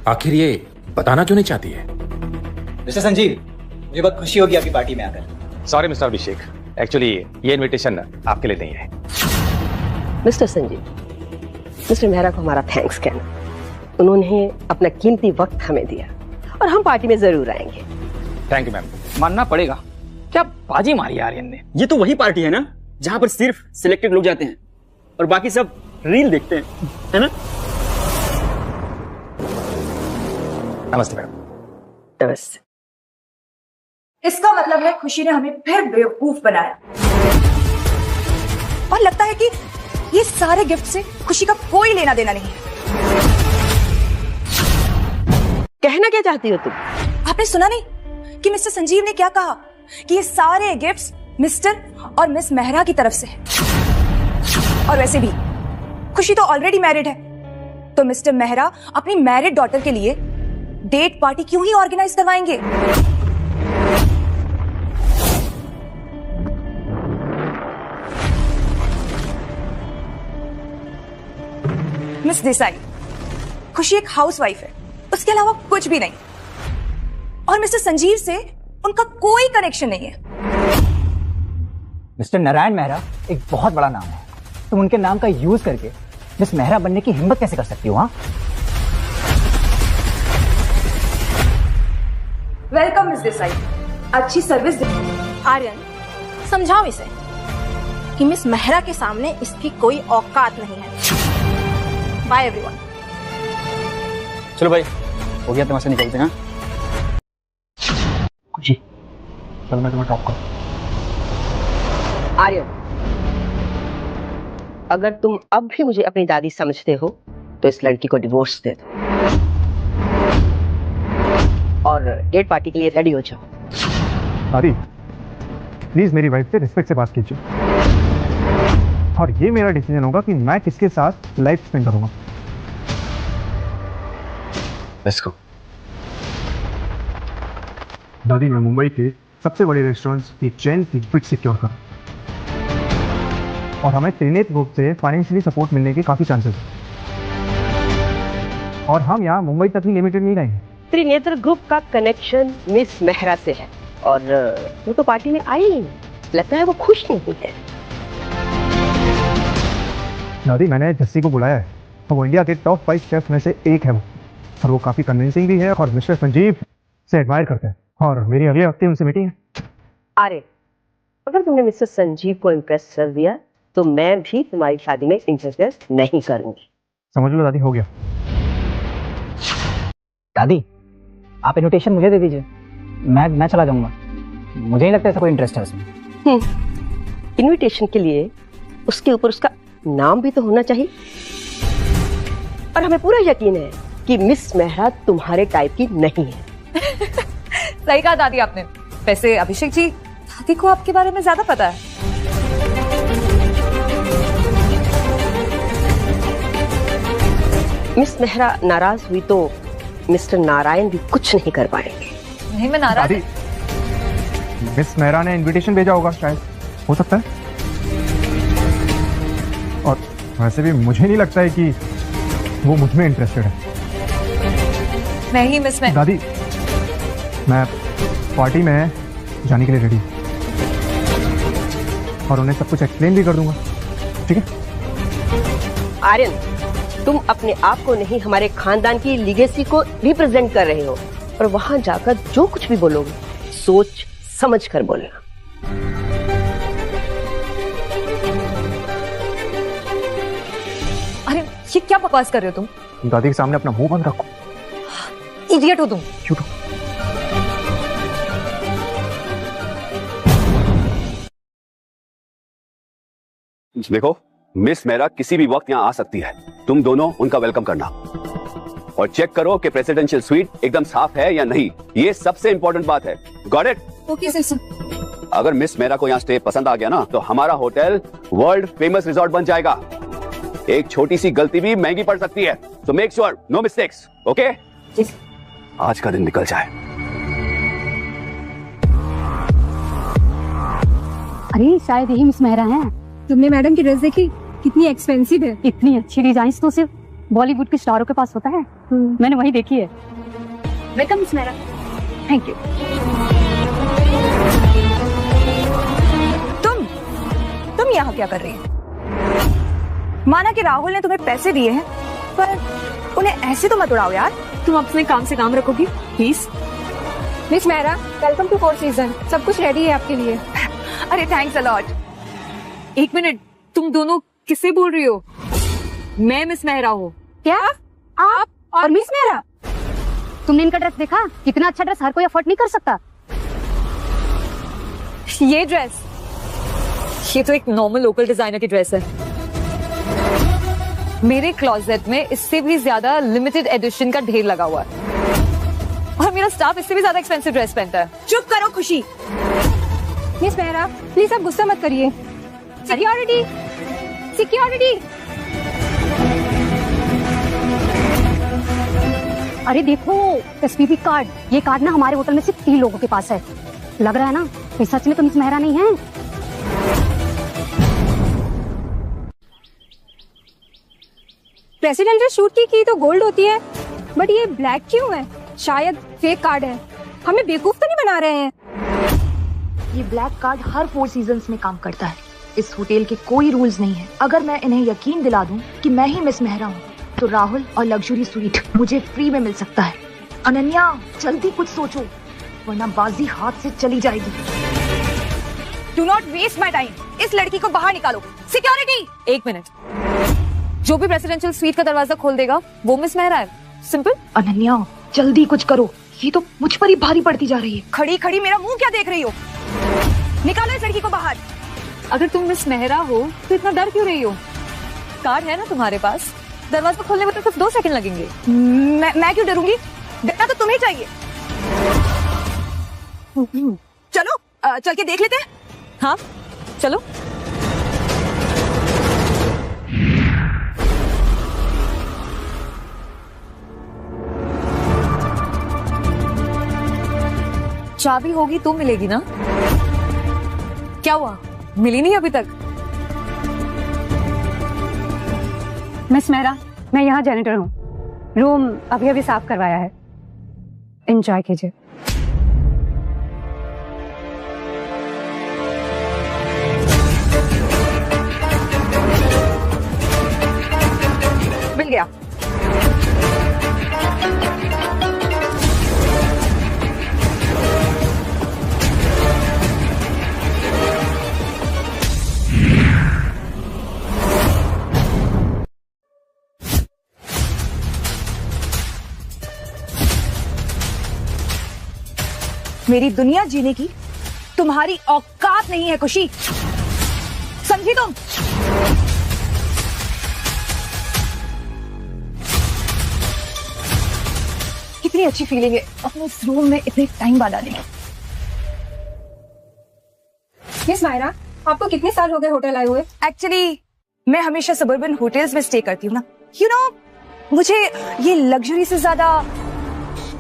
आखिर ये बताना क्यों नहीं चाहती है? मिस्टर संजीव, मुझे बहुत खुशी होगी आपकी पार्टी में आकर। सॉरी मिस्टर अभिषेक, एक्चुअली ये इनविटेशन आपके लिए नहीं है। मिस्टर संजीव, मिस्टर मेहरा को हमारा थैंक्स कहना। उन्होंने अपना कीमती वक्त हमें दिया और हम पार्टी में जरूर आएंगे। Thank you ma'am. मानना पड़ेगा, क्या बाजी मारी आर्यन ने। ये तो वही पार्टी है ना जहां पर सिर्फ सिलेक्टेड लोग जाते हैं और बाकी सब रील देखते हैं, है ना? नमस्ते मैम। नमस्ते। इसका मतलब है खुशी ने हमें फिर बेवकूफ बनाया और लगता है कि ये सारे गिफ्ट से खुशी का कोई लेना देना नहीं है। कहना क्या चाहती हो तुम? आपने सुना नहीं कि मिस्टर संजीव ने क्या कहा कि ये सारे गिफ्ट्स मिस्टर और मिस मेहरा की तरफ से हैं। और वैसे भी खुशी तो ऑलरेडी मैरिड है, तो मिस्टर मेहरा अपनी मैरिड डॉटर के लिए डेट पार्टी क्यों ही ऑर्गेनाइज करवाएंगे? मिस देसाई, खुशी एक हाउसवाइफ है, उसके अलावा कुछ भी नहीं। और मिस्टर संजीव से उनका कोई कनेक्शन नहीं है। मिस्टर नारायण मेहरा एक बहुत बड़ा नाम है, तुम उनके नाम का यूज करके मिस मेहरा बनने की हिम्मत कैसे कर सकती हो? हाँ, वेलकम मिस देसाई, अच्छी सर्विस। आर्यन, समझाओ इसे कि मिस मेहरा के सामने इसकी कोई औकात नहीं है। Bye everyone. चलो भाई, हो गया, तुम्हारे से निकलते हैं। खुशी, चल मैं तुम्हें ड्रॉप करूं। आर्यन, अगर तुम अब भी मुझे अपनी दादी समझते हो तो इस लड़की को डिवोर्स दे दो और डेट पार्टी के लिए रेडी हो जाओ। दादी प्लीज मेरी वाइफ से रिस्पेक्ट से बात कीजिए, और ये मेरा डिसीजन होगा कि मैं किसके साथ लाइफ स्पेंड करूंगा। Let's go. दादी, मैं मुंबई के सबसे बड़े रेस्टोरेंट्स की चेन की बिट सिक्योर कर, और हमें त्रिनेत्र ग्रुप से फाइनेंशियली सपोर्ट मिलने के काफी चांसेस हैं, और हम यहाँ मुंबई तक ही लिमिटेड नहीं रहेंगे। त्रिनेत्र ग्रुप का कनेक्शन मिस मेहरा से है, और वो तो पार्टी में आई ही नहीं, लगता है वो खुश नहीं है। दादी, मैंने जस्सी को बुलाया है, तो वो इंडिया के टॉप 5 शेफ में से एक है वो, और वो काफी कन्विंसिंग भी है, और मिस्टर संजीव से एडमायर करते हैं, और मेरी अगले हफ्ते उनसे मीटिंग है। अरे, अगर तुमने मिस्टर संजीव को इम्प्रेस कर दिया तो मैं भी तुम्हारी शादी में इंटरफेयर नहीं करूंगी। समझ लो दादी, हो गया। दादी, आप इनविटेशन मुझे दे दीजिए, मैं चला जाऊंगा, मुझे नहीं लगता ऐसा कोई इंटरेस्ट है उसमें। इनविटेशन के लिए उसके ऊपर उसका नाम भी तो होना चाहिए, और हमें पूरा यकीन है कि मिस मेहरा तुम्हारे टाइप की नहीं है। सही कहा दादी आपने। वैसे अभिषेक जी, दादी को आपके बारे में ज्यादा पता है। मिस मेहरा नाराज हुई तो मिस्टर नारायण भी कुछ नहीं कर पाएंगे। नहीं, मैं नाराज। दादी, मिस मेहरा ने इनविटेशन भेजा होगा, शायद, हो सकता है। और वैसे भी मुझे नहीं लगता है कि वो मुझ में इंटरेस्टेड है। मैं ही मिस में। दादी, मैं पार्टी में जाने के लिए रेडी हूँ, और उन्हें सब कुछ एक्सप्लेन भी कर दूंगा, ठीक है? आर्यन, तुम अपने आप को नहीं, हमारे खानदान की लीगेसी को रिप्रेजेंट कर रहे हो, और वहां जाकर जो कुछ भी बोलोगे सोच समझ कर बोलना। अरे, ये क्या बकवास कर रहे हो तुम? दादी के सामने अपना मुंह बंद रखो। इडियट हो तुम। क्यों? देखो, मिस मेहरा किसी भी वक्त यहाँ आ सकती है, तुम दोनों उनका वेलकम करना, और चेक करो कि प्रेसिडेंशियल स्वीट एकदम साफ है या नहीं, ये सबसे इंपॉर्टेंट बात है। Got it? Okay sir. अगर मिस मेहरा को यहाँ स्टे पसंद आ गया ना, तो हमारा होटल वर्ल्ड फेमस रिजॉर्ट बन जाएगा। एक छोटी सी गलती भी महंगी पड़ सकती है, तो make sure no mistakes, okay? आज का दिन निकल जाए। अरे, शायद यही मिस मेहरा हैं। तुमने मैडम की ड्रेस देखी? कितनी एक्सपेंसिव है। इतनी अच्छी डिजाइन तो सिर्फ बॉलीवुड के स्टारों के पास होता है। मैंने वही देखी है। Welcome miss Mehra. Thank you. तुम यहाँ क्या कर रही हो? माना कि राहुल ने तुम्हें पैसे दिए हैं, पर उन्हें ऐसे तो मत उड़ाओ यार। तुम अपने काम से काम रखोगी please? Miss Mehra, welcome to 4 season. सब कुछ रेडी है आपके लिए। अरे थैंक्स अ लॉट। एक मिनट, तुम दोनों किससे बोल रही हो? मैं मिस मेहरा हूँ। क्या आप और मिस मेहरा? तुमने इनका ड्रेस देखा? कितना अच्छा ड्रेस हर कोई अफोर्ड नहीं कर सकता। ये ड्रेस, ये तो एक नॉर्मल लोकल डिजाइनर की ड्रेस है। मेरे क्लोजेट में इससे भी ज्यादा लिमिटेड एडिशन का ढेर लगा हुआ है। मेरा स्टाफ इससे भी ज्यादा एक्सपेंसिव ड्रेस पहनता है। चुप करो खुशी। मिस मेहरा प्लीज आप गुस्सा मत करिए। Security security. अरे देखो एसपीबी कार्ड, ये कार्ड ना हमारे होटल में सिर्फ 3 लोगों के पास है। लग रहा है ना कि सच में तो मिस मेहरा नहीं है। प्रेसिडेंशियल शूट की तो गोल्ड होती है, बट ये ब्लैक क्यों है? शायद फेक कार्ड है। हमें बेवकूफ तो नहीं बना रहे हैं? ये ब्लैक कार्ड हर 4 सीजन्स में काम करता है। इस होटल के कोई रूल्स नहीं है। अगर मैं इन्हें यकीन दिला दूं कि मैं ही मिस मेहरा हूँ, तो राहुल और लग्जरी स्वीट मुझे फ्री में मिल सकता है। अनन्या जल्दी कुछ सोचो, वरना बाजी हाथ से चली जाएगी। Do not waste my time. इस लड़की को बाहर निकालो। सिक्योरिटी। 1 मिनट। जो भी प्रेसिडेंशियल स्वीट का दरवाजा खोल देगा वो मिस मेहरा है। सिंपल। अनन्या जल्दी कुछ करो, ये तो मुझ पर ही भारी पड़ती जा रही है। खड़ी खड़ी मेरा मुंह क्या देख रही हो? निकालो इस लड़की को बाहर। अगर तुम मिस मेहरा हो तो इतना डर क्यों रही हो? कार्ड है ना तुम्हारे पास, दरवाजा खोलने में तो सिर्फ 2 सेकंड लगेंगे। मैं क्यों डरूंगी? डरना तो तुम्हें चाहिए। चलो चल के देख लेते हैं। हाँ चलो। चाबी होगी तो मिलेगी ना? क्या हुआ, मिली नहीं अभी तक? मिस मेहरा मैं यहाँ जैनिटर हूँ। रूम अभी अभी साफ करवाया है, एंजॉय कीजिए। मिल गया। मेरी दुनिया जीने की तुम्हारी औकात नहीं है खुशी, समझी तुम? कितनी अच्छी फीलिंग है अपने इस रूम में इतने टाइम बाद आने की। मिस मायरा आपको कितने साल हो गए होटल आए हुए? एक्चुअली मैं हमेशा सबर्बन होटल्स में स्टे करती हूँ ना। यू नो मुझे ये लग्जरी से ज्यादा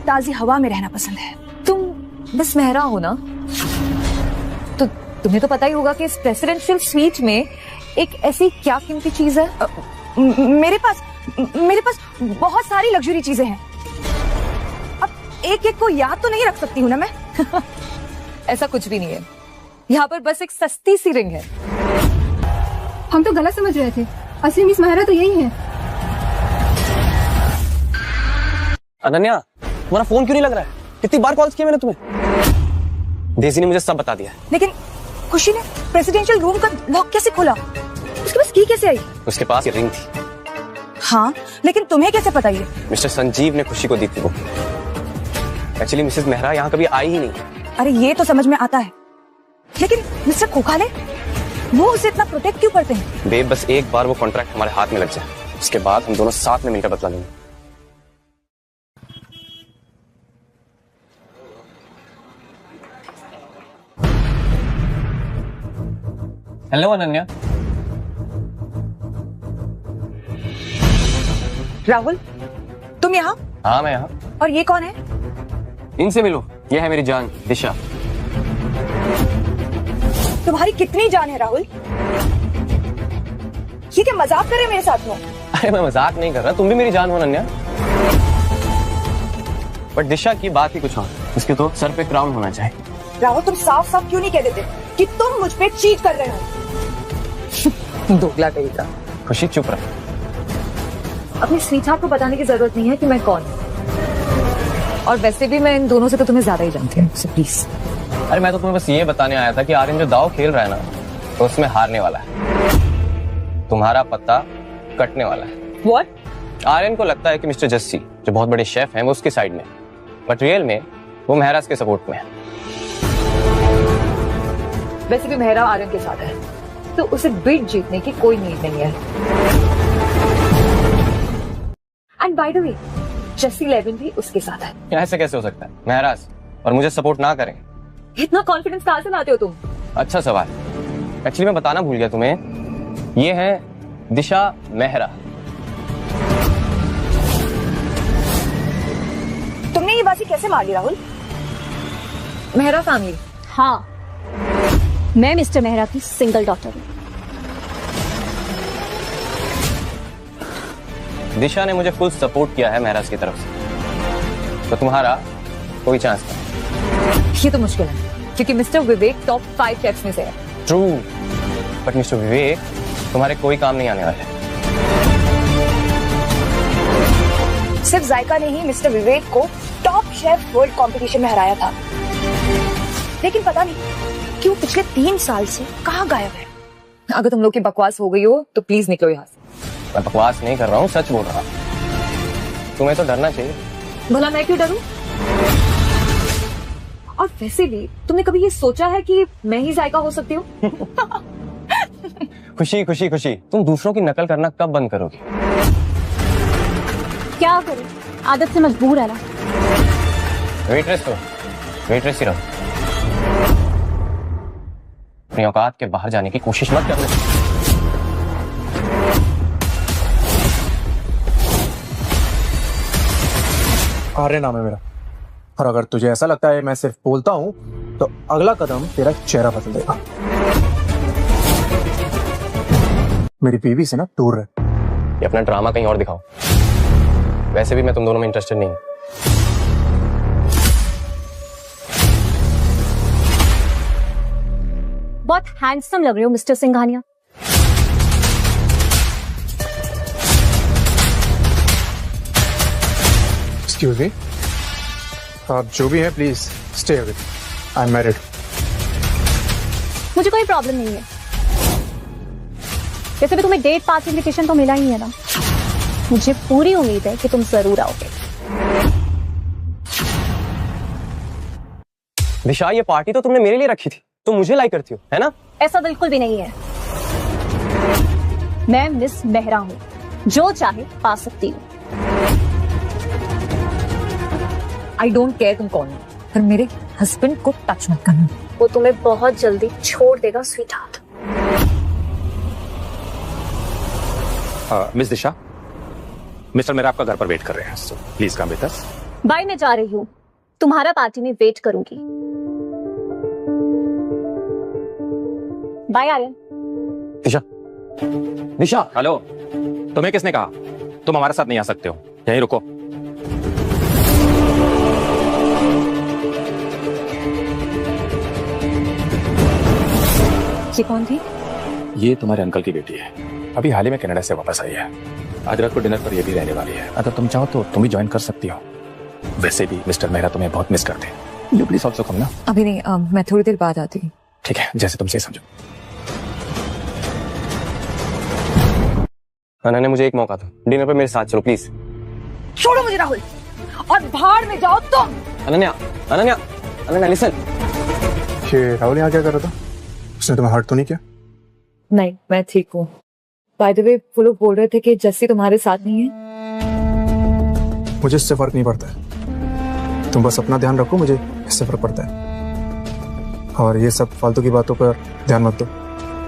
ताजी हवा में रहना पसंद है। तुम मिस मेहरा हो ना, तो तुम्हें तो पता ही होगा कि इस प्रेसिडेंशियल स्वीट में एक ऐसी क्या कीमती चीज है। मेरे पास बहुत सारी लग्जरी चीजें हैं। अब एक एक को याद तो नहीं रख सकती हूँ ना मैं। ऐसा कुछ भी नहीं है, यहाँ पर बस एक सस्ती सी रिंग है। हम तो गलत समझ रहे थे, असली मिस मेहरा तो यही है। अनन्या तुम्हारा फोन क्यों नहीं लग रहा है? कितनी बार कॉल्स किए मैंने तुम्हें। डेज़ी ने मुझे सब बता दिया। लेकिन खुशी ने प्रेसिडेंशियल रूम का लॉक कैसे खोला? उसके पास की कैसे आई? उसके पास ये रिंग थी। हाँ लेकिन तुम्हें कैसे पता ये? मिस्टर संजीव ने खुशी को दी थी वो। एक्चुअली मिसेस मेहरा यहाँ कभी आई ही नहीं। अरे ये तो समझ में आता है, लेकिन मिस्टर खोखाले वो उसे इतना प्रोटेक्ट क्यों करते हैं? बेब बस एक बार वो कॉन्ट्रैक्ट हमारे हाथ में लग जाए, उसके बाद हम दोनों साथ में मिलकर बदला लेंगे। हेलो अनन्या। राहुल तुम यहाँ? हाँ मैं यहाँ। और ये कौन है? इनसे मिलो, ये है मेरी जान दिशा। तुम्हारी कितनी जान है राहुल? ये क्या मजाक कर रहे मेरे साथ में? अरे मैं मजाक नहीं कर रहा, तुम भी मेरी जान हो अनन्या। बट दिशा की बात ही कुछ और, उसके तो सर पे क्राउन होना चाहिए। राहुल तुम साफ साफ क्यों नहीं कह देते कि तुम मुझ पे चीट कर रहे हो? दोगला कहीं का। खुशी चुप रह। अपनी स्वीटहार्ट को बताने की जरूरत नहीं है कि मैं कौन हूँ, और वैसे भी मैं इन दोनों से तो तुम्हें ज्यादा ही जानती हूँ, so प्लीज। अरे मैं तो तुम्हें बस ये बताने आया था कि आर्यन जो दाव खेल रहा है ना, तो उसमें हारने वाला है। तुम्हारा पत्ता कटने वाला है। What? आर्यन को लगता है कि मिस्टर जस्सी जो बहुत बड़े शेफ हैं वो उसकी साइड में, बट रियल में वो मेहराज के सपोर्ट में है। वैसे भी मेहरा आर्यन के साथ है, तो उसे बिड जीतने की कोई नीड नहीं है। एंड बाय द वे, जैसी लेवन भी उसके साथ है। ऐसे कैसे हो सकता है? महराज और मुझे सपोर्ट ना करें? इतना कॉन्फिडेंस कहाँ से लाते हो तुम? अच्छा सवाल। एक्चुअली मैं बताना भूल गया तुम्हें, ये है दिशा मेहरा। तुमने ये बाजी कैसे मार ली राहुल? मेहरा फैमिली। हाँ, मैं मिस्टर मेहरा की सिंगल डॉटर हूँ। दिशा ने मुझे फुल सपोर्ट किया है महराज की तरफ से, तो तुम्हारा कोई चांस नहीं। ये तो मुश्किल है क्योंकि मिस्टर विवेक टॉप 5 शेफ्स में से है। ट्रू, बट मिस्टर विवेक तुम्हारे कोई काम नहीं आने वाला है। सिर्फ जायका ने ही मिस्टर विवेक को टॉप शेफ वर्ल्ड कंपटीशन में हराया था, लेकिन पता नहीं क्यों पिछले 3 साल से कहाँ गायब है। अगर तुम लोग की बकवास हो गई हो तो प्लीज निकलो यहाँ से। मैं बकवास नहीं कर रहा हूँ, सच बोल रहा हूँ। तुम्हें तो डरना चाहिए। भला मैं क्यों डरूं? और वैसे भी तुमने कभी ये सोचा है कि मैं ही जायका हो सकती हूँ? खुशी खुशी खुशी, तुम दूसरों की नकल करना कब बंद करोगी? क्या करूं, आदत से मजबूर है ना। वेटरेस तो वेटरेस ही रहो। अपनी औकात के बाहर जाने की कोशिश मत करना। आर्यन नाम है मेरा, और अगर तुझे ऐसा लगता है मैं सिर्फ बोलता हूं तो अगला कदम तेरा चेहरा बदल देगा। मेरी बीवी से ना दूर रह। ये अपना ड्रामा कहीं और दिखाओ। वैसे भी मैं तुम दोनों में इंटरेस्टेड नहीं हूं। बहुत हैंडसम लग रहे हो मिस्टर सिंघानिया। एक्सक्यूज मी, आप जो भी हैं please stay away. I am married. मुझे कोई प्रॉब्लम नहीं है। वैसे भी तुम्हें डेट पास इनविटेशन तो मिला ही है ना। मुझे पूरी उम्मीद है कि तुम जरूर आओगे। दिशा, ये पार्टी तो तुमने मेरे लिए रखी थी, तुम मुझे लाइक करती हो, है ना? ऐसा बिल्कुल भी नहीं है। मैं मिस मेहरा हूं, जो चाहे पा सकती हूँ। आई डोंट केयर तुम कौन हो, पर मेरे हस्बैंड को टच मत करना। वो तुम्हें बहुत जल्दी छोड़ देगा sweetheart. Miss Disha, mister मेरा आपका घर पर वेट कर रहे हैं, so please come with us. Bye, मैं जा रही हूँ, तुम्हारा पार्टी में वेट करूंगी। बाय आर्यन। दिशा, दिशा, हेलो। तुम्हें किसने कहा तुम हमारे साथ नहीं आ सकते हो? यहीं रुको। ये कौन थी? ये तुम्हारे अंकल की बेटी है, अभी हाल ही में कनाडा से वापस आई है। आज रात को डिनर पर ये भी रहने वाली है। अगर तुम चाहो तो तुम भी ज्वाइन कर सकती हो। वैसे भी मिस्टर मेहरा तुम्हें बहुत मिस करते हैं। यू प्लीज ऑल्सो कम ना। अभी नहीं, मैं थोड़ी देर बाद आती हूँ। ठीक है, जैसे तुम सही समझो। अनन्या, मुझे एक मौका दो, डिनर पर मेरे साथ चलो प्लीज। छोड़ो मुझे राहुल, और भाड़ में जाओ तुम। अनन्या, अनन्या, अनन्या लिसन। ये राहुल यहाँ क्या कर रहा था? उसने तुम्हें हर्ट तो नहीं किया? नहीं, मैं ठीक हूँ। बाय द वे, वो लोग बोल रहे थे कि जस्सी तुम्हारे साथ नहीं है। मुझे इससे फर्क नहीं पड़ता है, तुम बस अपना ध्यान रखो, मुझे इससे फर्क पड़ता है। और ये सब फालतू की बातों पर ध्यान मत दो।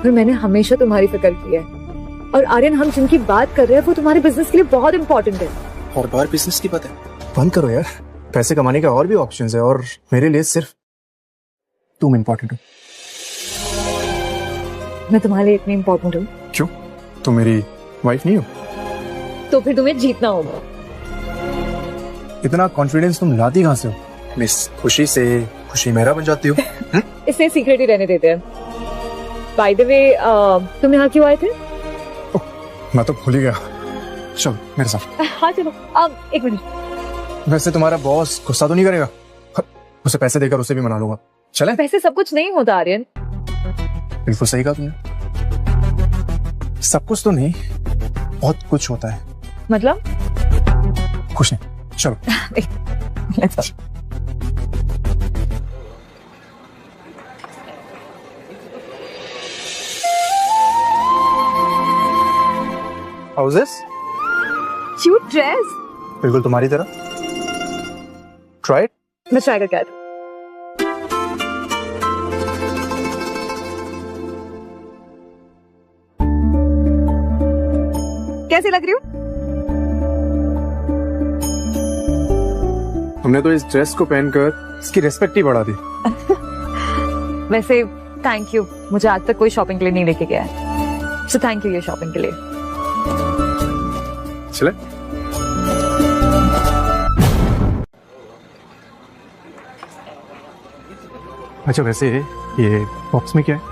पर मैंने हमेशा तुम्हारी फिक्र की है, और आर्यन, हम जिनकी बात कर रहे हैं वो तुम्हारे बिजनेस के लिए बहुत इंपॉर्टेंट है। और बार बिजनेस की बात है, बंद करो यार। पैसे कमाने का और भी ऑप्शंस है, और मेरे लिए सिर्फ तुम इंपॉर्टेंट हो। मैं तुम्हारे लिए इतनी इंपॉर्टेंट हूँ? क्यों? तुम मेरी वाइफ नहीं हो? तो फिर तुम्हें जीतना होगा। इतना कॉन्फिडेंस तुम लाती कहाँ से हो? मिस खुशी से खुशी मेहरा बन जाती हो। इसे सीक्रेट ही रहने देते हैं। बाय द वे, तुम यहाँ क्यों आए थे? मैं तो भूल ही गया। चलो मेरे साथ। हाँ चलो। अब एक मिनट। वैसे तुम्हारा बॉस गुस्सा तो नहीं करेगा? उसे पैसे देकर उसे भी मना लूंगा। चले? पैसे सब कुछ नहीं होता आर्यन। बिल्कुल सही कहा तुमने, सब कुछ तो नहीं, बहुत कुछ होता है। मतलब? कुछ नहीं, चलो। Let's go. How's this? Cute dress. बिल्कुल तुम्हारी तरह। Try it. मैं ट्राई करके आती हूँ। कैसी लग रही हूँ? तुमने तो इस ड्रेस को पहनकर इसकी रिस्पेक्ट ही बढ़ा दी। वैसे थैंक यू, मुझे आज तक कोई शॉपिंग के लिए नहीं लेके गया है, सो थैंक यू ये शॉपिंग के लिए। चले। अच्छा वैसे ये बॉक्स में क्या है?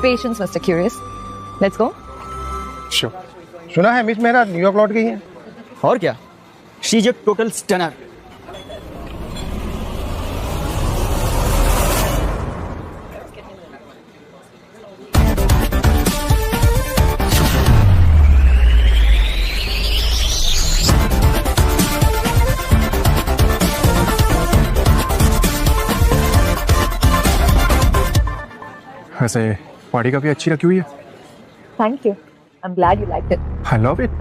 Patience mister curious, let's go. Sure. सुना है मिस मेहरा न्यूयॉर्क लौट गई है। और क्या, she is a total stunner. वैसे पार्टी काफी अच्छी रखी हुई है। Thank you, I am glad you liked it. I love it.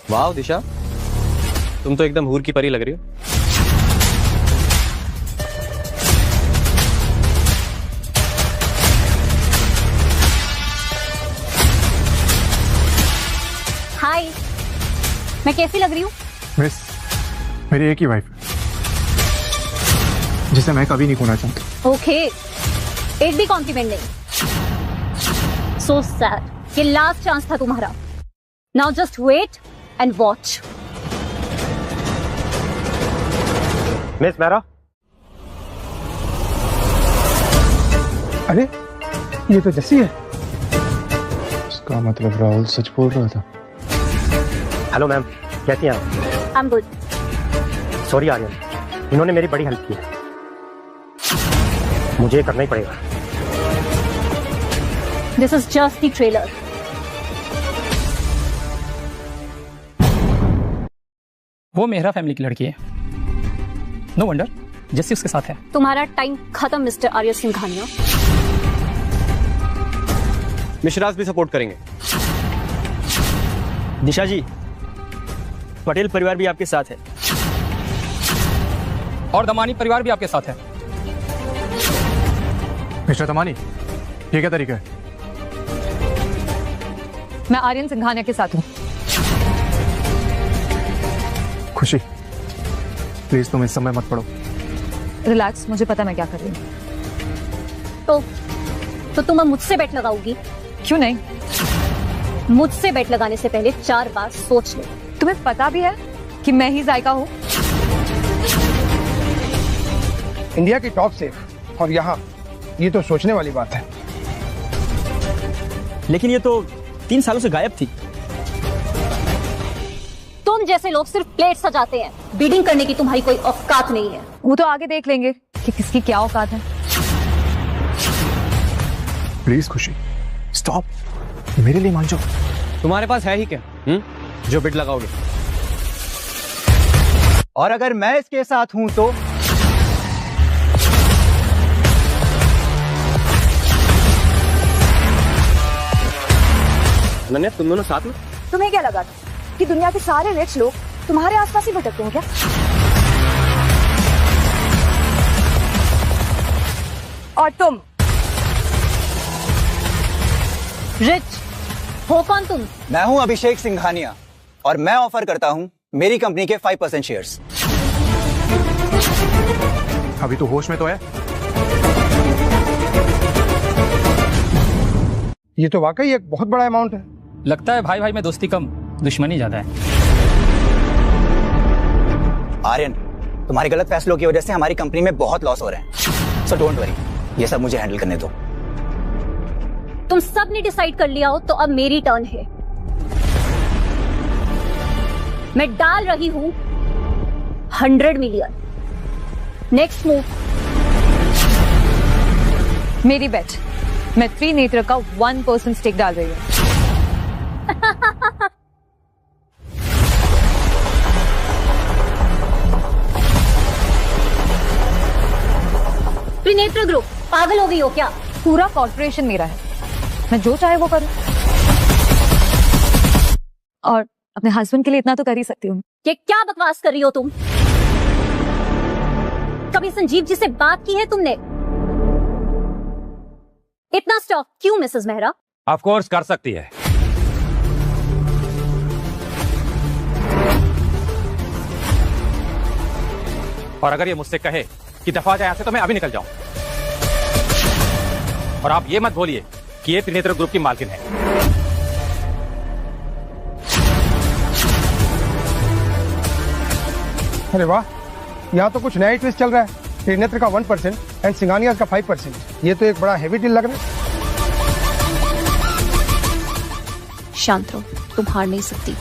वाह दिशा, तुम तो एकदम हूर की परी लग रही हो। हाय, मैं कैसी लग रही हूँ? मिस, मेरी एक ही वाइफ जिसे मैं कभी नहीं खोना चाहता। ओके, एक भी कॉम्प्लीमेंट नहीं। So sad. ये लास्ट चांस था तुम्हारा। Now just wait and watch. Miss Mehra, अरे ये तो जैसी है। इसका मतलब राहुल सच बोल रहा था। हेलो मैम, कैसी हैं आप? I am good. Sorry Aryan, इन्होंने मेरी बड़ी हेल्प की है, मुझे करना ही पड़ेगा। This is just the trailer. वो मेहरा फैमिली की लड़की है। नो वंडर जैसी उसके साथ है। तुम्हारा टाइम खत्म मिस्टर आर्य सिंघानिया। मिश्राज भी सपोर्ट करेंगे। दिशा जी, पटेल परिवार भी आपके साथ है और दमानी परिवार भी आपके साथ है। मिस्टर दमानी, ये क्या तरीका है? मैं आर्यन सिंघानिया के साथ हूँ। खुशी, प्लीज तुम इस समय मत पढ़ो। रिलैक्स, मुझे पता मैं क्या कर रही हूँ। तो तुम अब मुझसे बेट लगाओगी? क्यों नहीं? मुझसे बेट लगाने से पहले 4 बार सोच लो। तुम्हें पता भी है कि मैं ही जायका हूँ। इंडिया की टॉप सेफ और यहाँ ये तो सोचने वाली बात है। लेकिन ये तो 3 सालों से गायब थी। तुम जैसे लोग सिर्फ प्लेट सजाते हैं, बीडिंग करने की तुम्हारी कोई औकात नहीं है। वो तो आगे देख लेंगे कि किसकी क्या औकात है। प्लीज खुशी, स्टॉप, मेरे लिए मान जाओ। तुम्हारे पास है ही क्या जो बिड लगाओगे? और अगर मैं इसके साथ हूं तो अनन्या, तुम दोनों साथ में? तुम्हें क्या लगा कि दुनिया के सारे रिच लोग तुम्हारे आसपास ही भटकते हैं क्या? और तुम रिच हो कौन तुम? मैं हूं अभिषेक सिंघानिया और मैं ऑफर करता हूं मेरी कंपनी के 5% शेयर्स। अभी तो होश में तो है। ये तो वाकई एक बहुत बड़ा अमाउंट है। लगता है भाई भाई में दोस्ती कम, दुश्मनी ज्यादा है। आर्यन, तुम्हारे गलत फैसलों की वजह से हमारी कंपनी में बहुत लॉस हो रहे हैं। सो डोंट वरी, ये सब मुझे हैंडल करने दो। तुम सब ने डिसाइड कर लिया हो तो अब मेरी टर्न है। मैं डाल रही हूं 100 मिलियन। Next move. मेरी बेट, मैं त्रिनेत्र का 1% स्टेक डाल रही हूँ। त्रिनेत्र ग्रुप, पागल हो गई हो क्या? पूरा कॉर्पोरेशन मेरा है मैं जो चाहे वो करूं। और अपने हस्बैंड के लिए इतना तो कर ही सकती हूँ। ये क्या बकवास कर रही हो तुम? कभी संजीव जी से बात की है तुमने? इतना स्टॉक क्यों मिसेस मेहरा? ऑफ कोर्स कर सकती है। और अगर ये मुझसे कहे कि दफा जाए यहाँ से तो मैं अभी निकल जाऊं। और आप ये मत बोलिए कि ये त्रिनेत्र ग्रुप की मालकिन है। अरे वाह, यहाँ तो कुछ नया ही ट्विस्ट चल रहा है। त्रिनेत्र का 1% एंड सिंघानिया का 5%। ये तो एक बड़ा हेवी डील लग रहा है। शांत रहो, तुम हार नहीं सकती।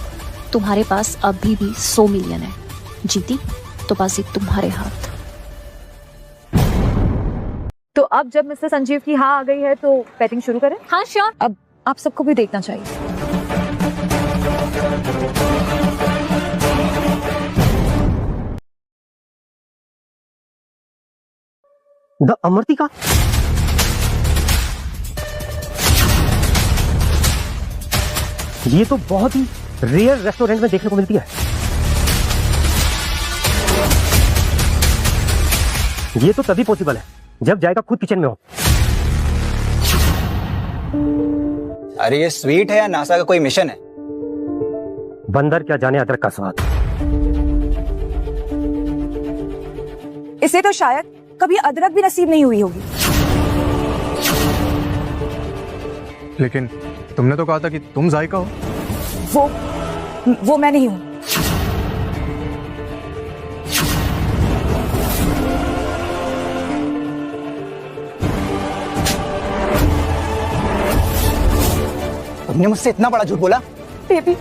तुम्हारे पास अभी भी 100 मिलियन है। जीती तो बाजी तुम्हारे हाथ। तो अब जब मिस्टर संजीव की हाँ आ गई है तो बैटिंग शुरू करें? हाँ श्योर। अब आप सबको भी देखना चाहिए। द अमृतिका, ये तो बहुत ही रेयर रेस्टोरेंट में देखने को मिलती है। ये तो तभी पॉसिबल है जब जायका खुद किचन में हो। अरे ये स्वीट है या नासा का कोई मिशन है? बंदर क्या जाने अदरक का स्वाद। इसे तो शायद कभी अदरक भी नसीब नहीं हुई होगी। लेकिन तुमने तो कहा था कि तुम जायका हो। वो मैं नहीं हूं। तुमने मुझसे इतना बड़ा झूठ बोला? बेबी,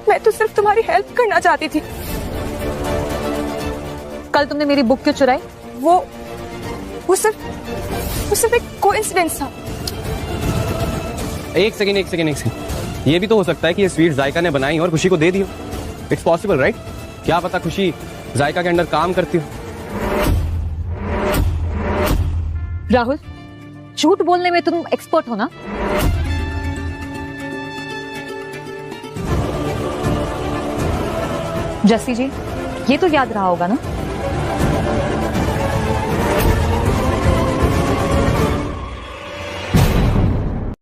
मैं तो सिर्फ तुम्हारी हेल्प करना चाहती थी। कल तुमने मेरी बुक क्यों चुराई? वो सिर्फ एक कोइंसिडेंस था। एक सेकंड। ये भी तो हो सकता है कि ये स्वीट जायका ने बनाई और खुशी को दे दी हो। It's possible right? क्या पता खुशी जायका के अंडर काम करती हो। राहुल, झूठ बोलने में तुम एक्सपर्ट हो ना? जस्सी जी, ये तो याद रहा होगा ना?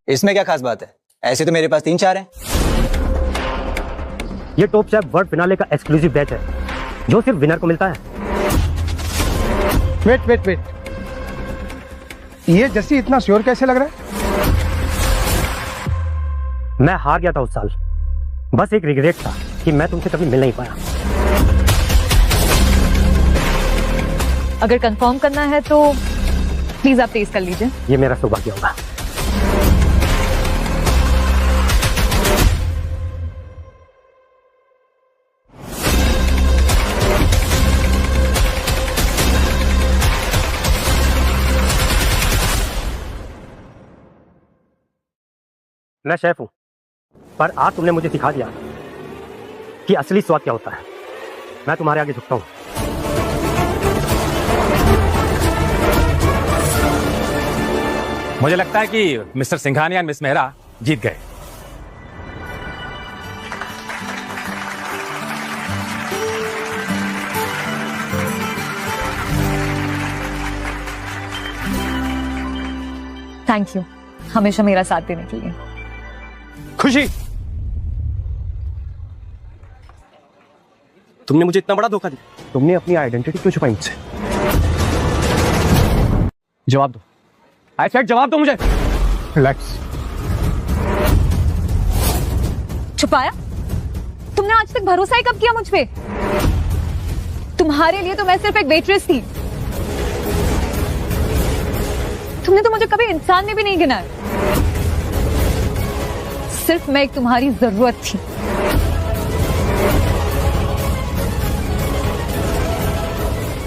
इसमें क्या खास बात है? ऐसे तो मेरे पास 3-4 हैं। ये टॉप शेफ वर्ल्ड फिनाले का एक्सक्लूसिव बैच है जो सिर्फ विनर को मिलता है। वेट, ये जस्सी इतना श्योर कैसे लग रहा है? मैं हार गया था उस साल। बस एक रिग्रेट था कि मैं तुमसे कभी मिल नहीं पाया। अगर कंफर्म करना है तो प्लीज आप टेस्ट कर लीजिए। ये मेरा सौभाग्य होगा। मैं शेफ हूं, पर आज तुमने मुझे सिखा दिया कि असली स्वाद क्या होता है। मैं तुम्हारे आगे झुकता हूं। मुझे लगता है कि मिस्टर सिंघानिया और मिस मेहरा जीत गए। थैंक यू हमेशा मेरा साथ देने के लिए। खुशी, तुमने मुझे इतना बड़ा धोखा दिया। तुमने अपनी आइडेंटिटी क्यों छुपाई मुझसे? जवाब दो। आई सेड जवाब दो मुझे। रिलैक्स। छुपाया? तुमने आज तक भरोसा ही कब किया मुझ पे? तुम्हारे लिए तो मैं सिर्फ एक वेट्रेस थी। तुमने तो मुझे कभी इंसान में भी नहीं गिना है। सिर्फ मैं एक तुम्हारी जरूरत थी।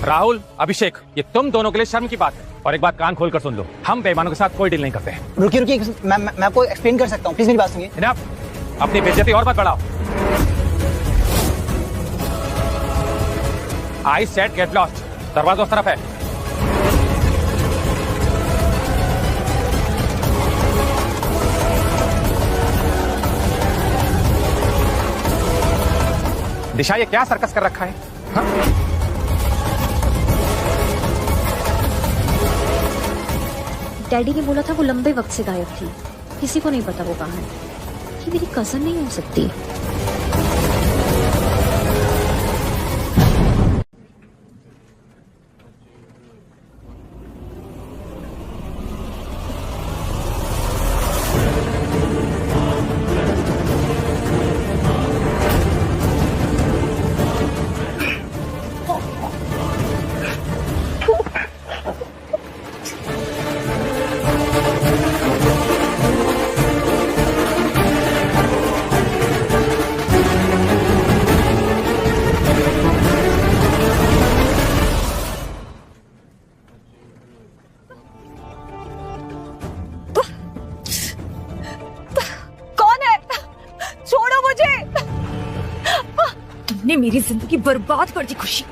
राहुल, अभिषेक, ये तुम दोनों के लिए शर्म की बात है। और एक बात कान खोल कर सुन लो, हम बेईमानों के साथ कोई डील नहीं करते। रुकिए, मैं आपको एक्सप्लेन कर सकता हूँ, प्लीज मेरी बात सुनिए। इनफ, अपनी बेइज्जती और मत बढ़ाओ। I said get lost. दरवाजा उस तरफ है। दिशा, ये क्या सर्कस कर रखा है? हाँ? डैडी ने बोला था वो लंबे वक्त से गायब थी, किसी को नहीं पता वो कहाँ है। ये मेरी कजन नहीं हो सकती। तुमने मेरी जिंदगी बर्बाद कर दी खुशी,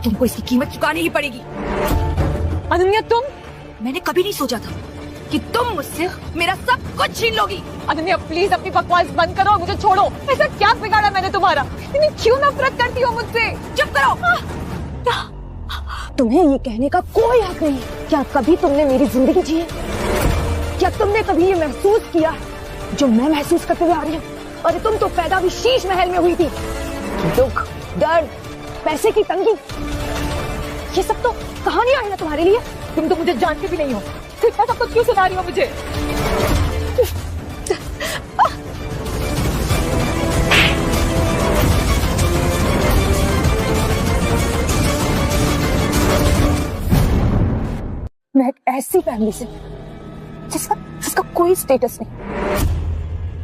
तुमको इसकी कीमत चुकानी ही पड़ेगी। अनन्या, तुम, मैंने कभी नहीं सोचा था कि तुम मुझसे मेरा सब कुछ छीन लोगी। अनन्या प्लीज अपनी बकवास बंद करो और मुझे छोड़ो। ऐसा क्या बिगाड़ा मैंने तुम्हारा? इतनी क्यों नफरत करती हो मुझसे? चुप करो। तुम्हें ये कहने का कोई हक नहीं। क्या कभी तुमने मेरी जिंदगी जी है? क्या तुमने कभी ये महसूस किया जो मैं महसूस करते हुए आ रही हूँ? अरे तुम तो पैदा भी शीश महल में हुई थी। दुख, दर्द, पैसे की तंगी, ये सब तो कहानियां है ना तुम्हारे लिए। तुम तो मुझे जानती भी नहीं हो, इतना सब कुछ क्यों सुना रही हो मुझे? मैं एक ऐसी फैमिली से जिसका कोई स्टेटस नहीं।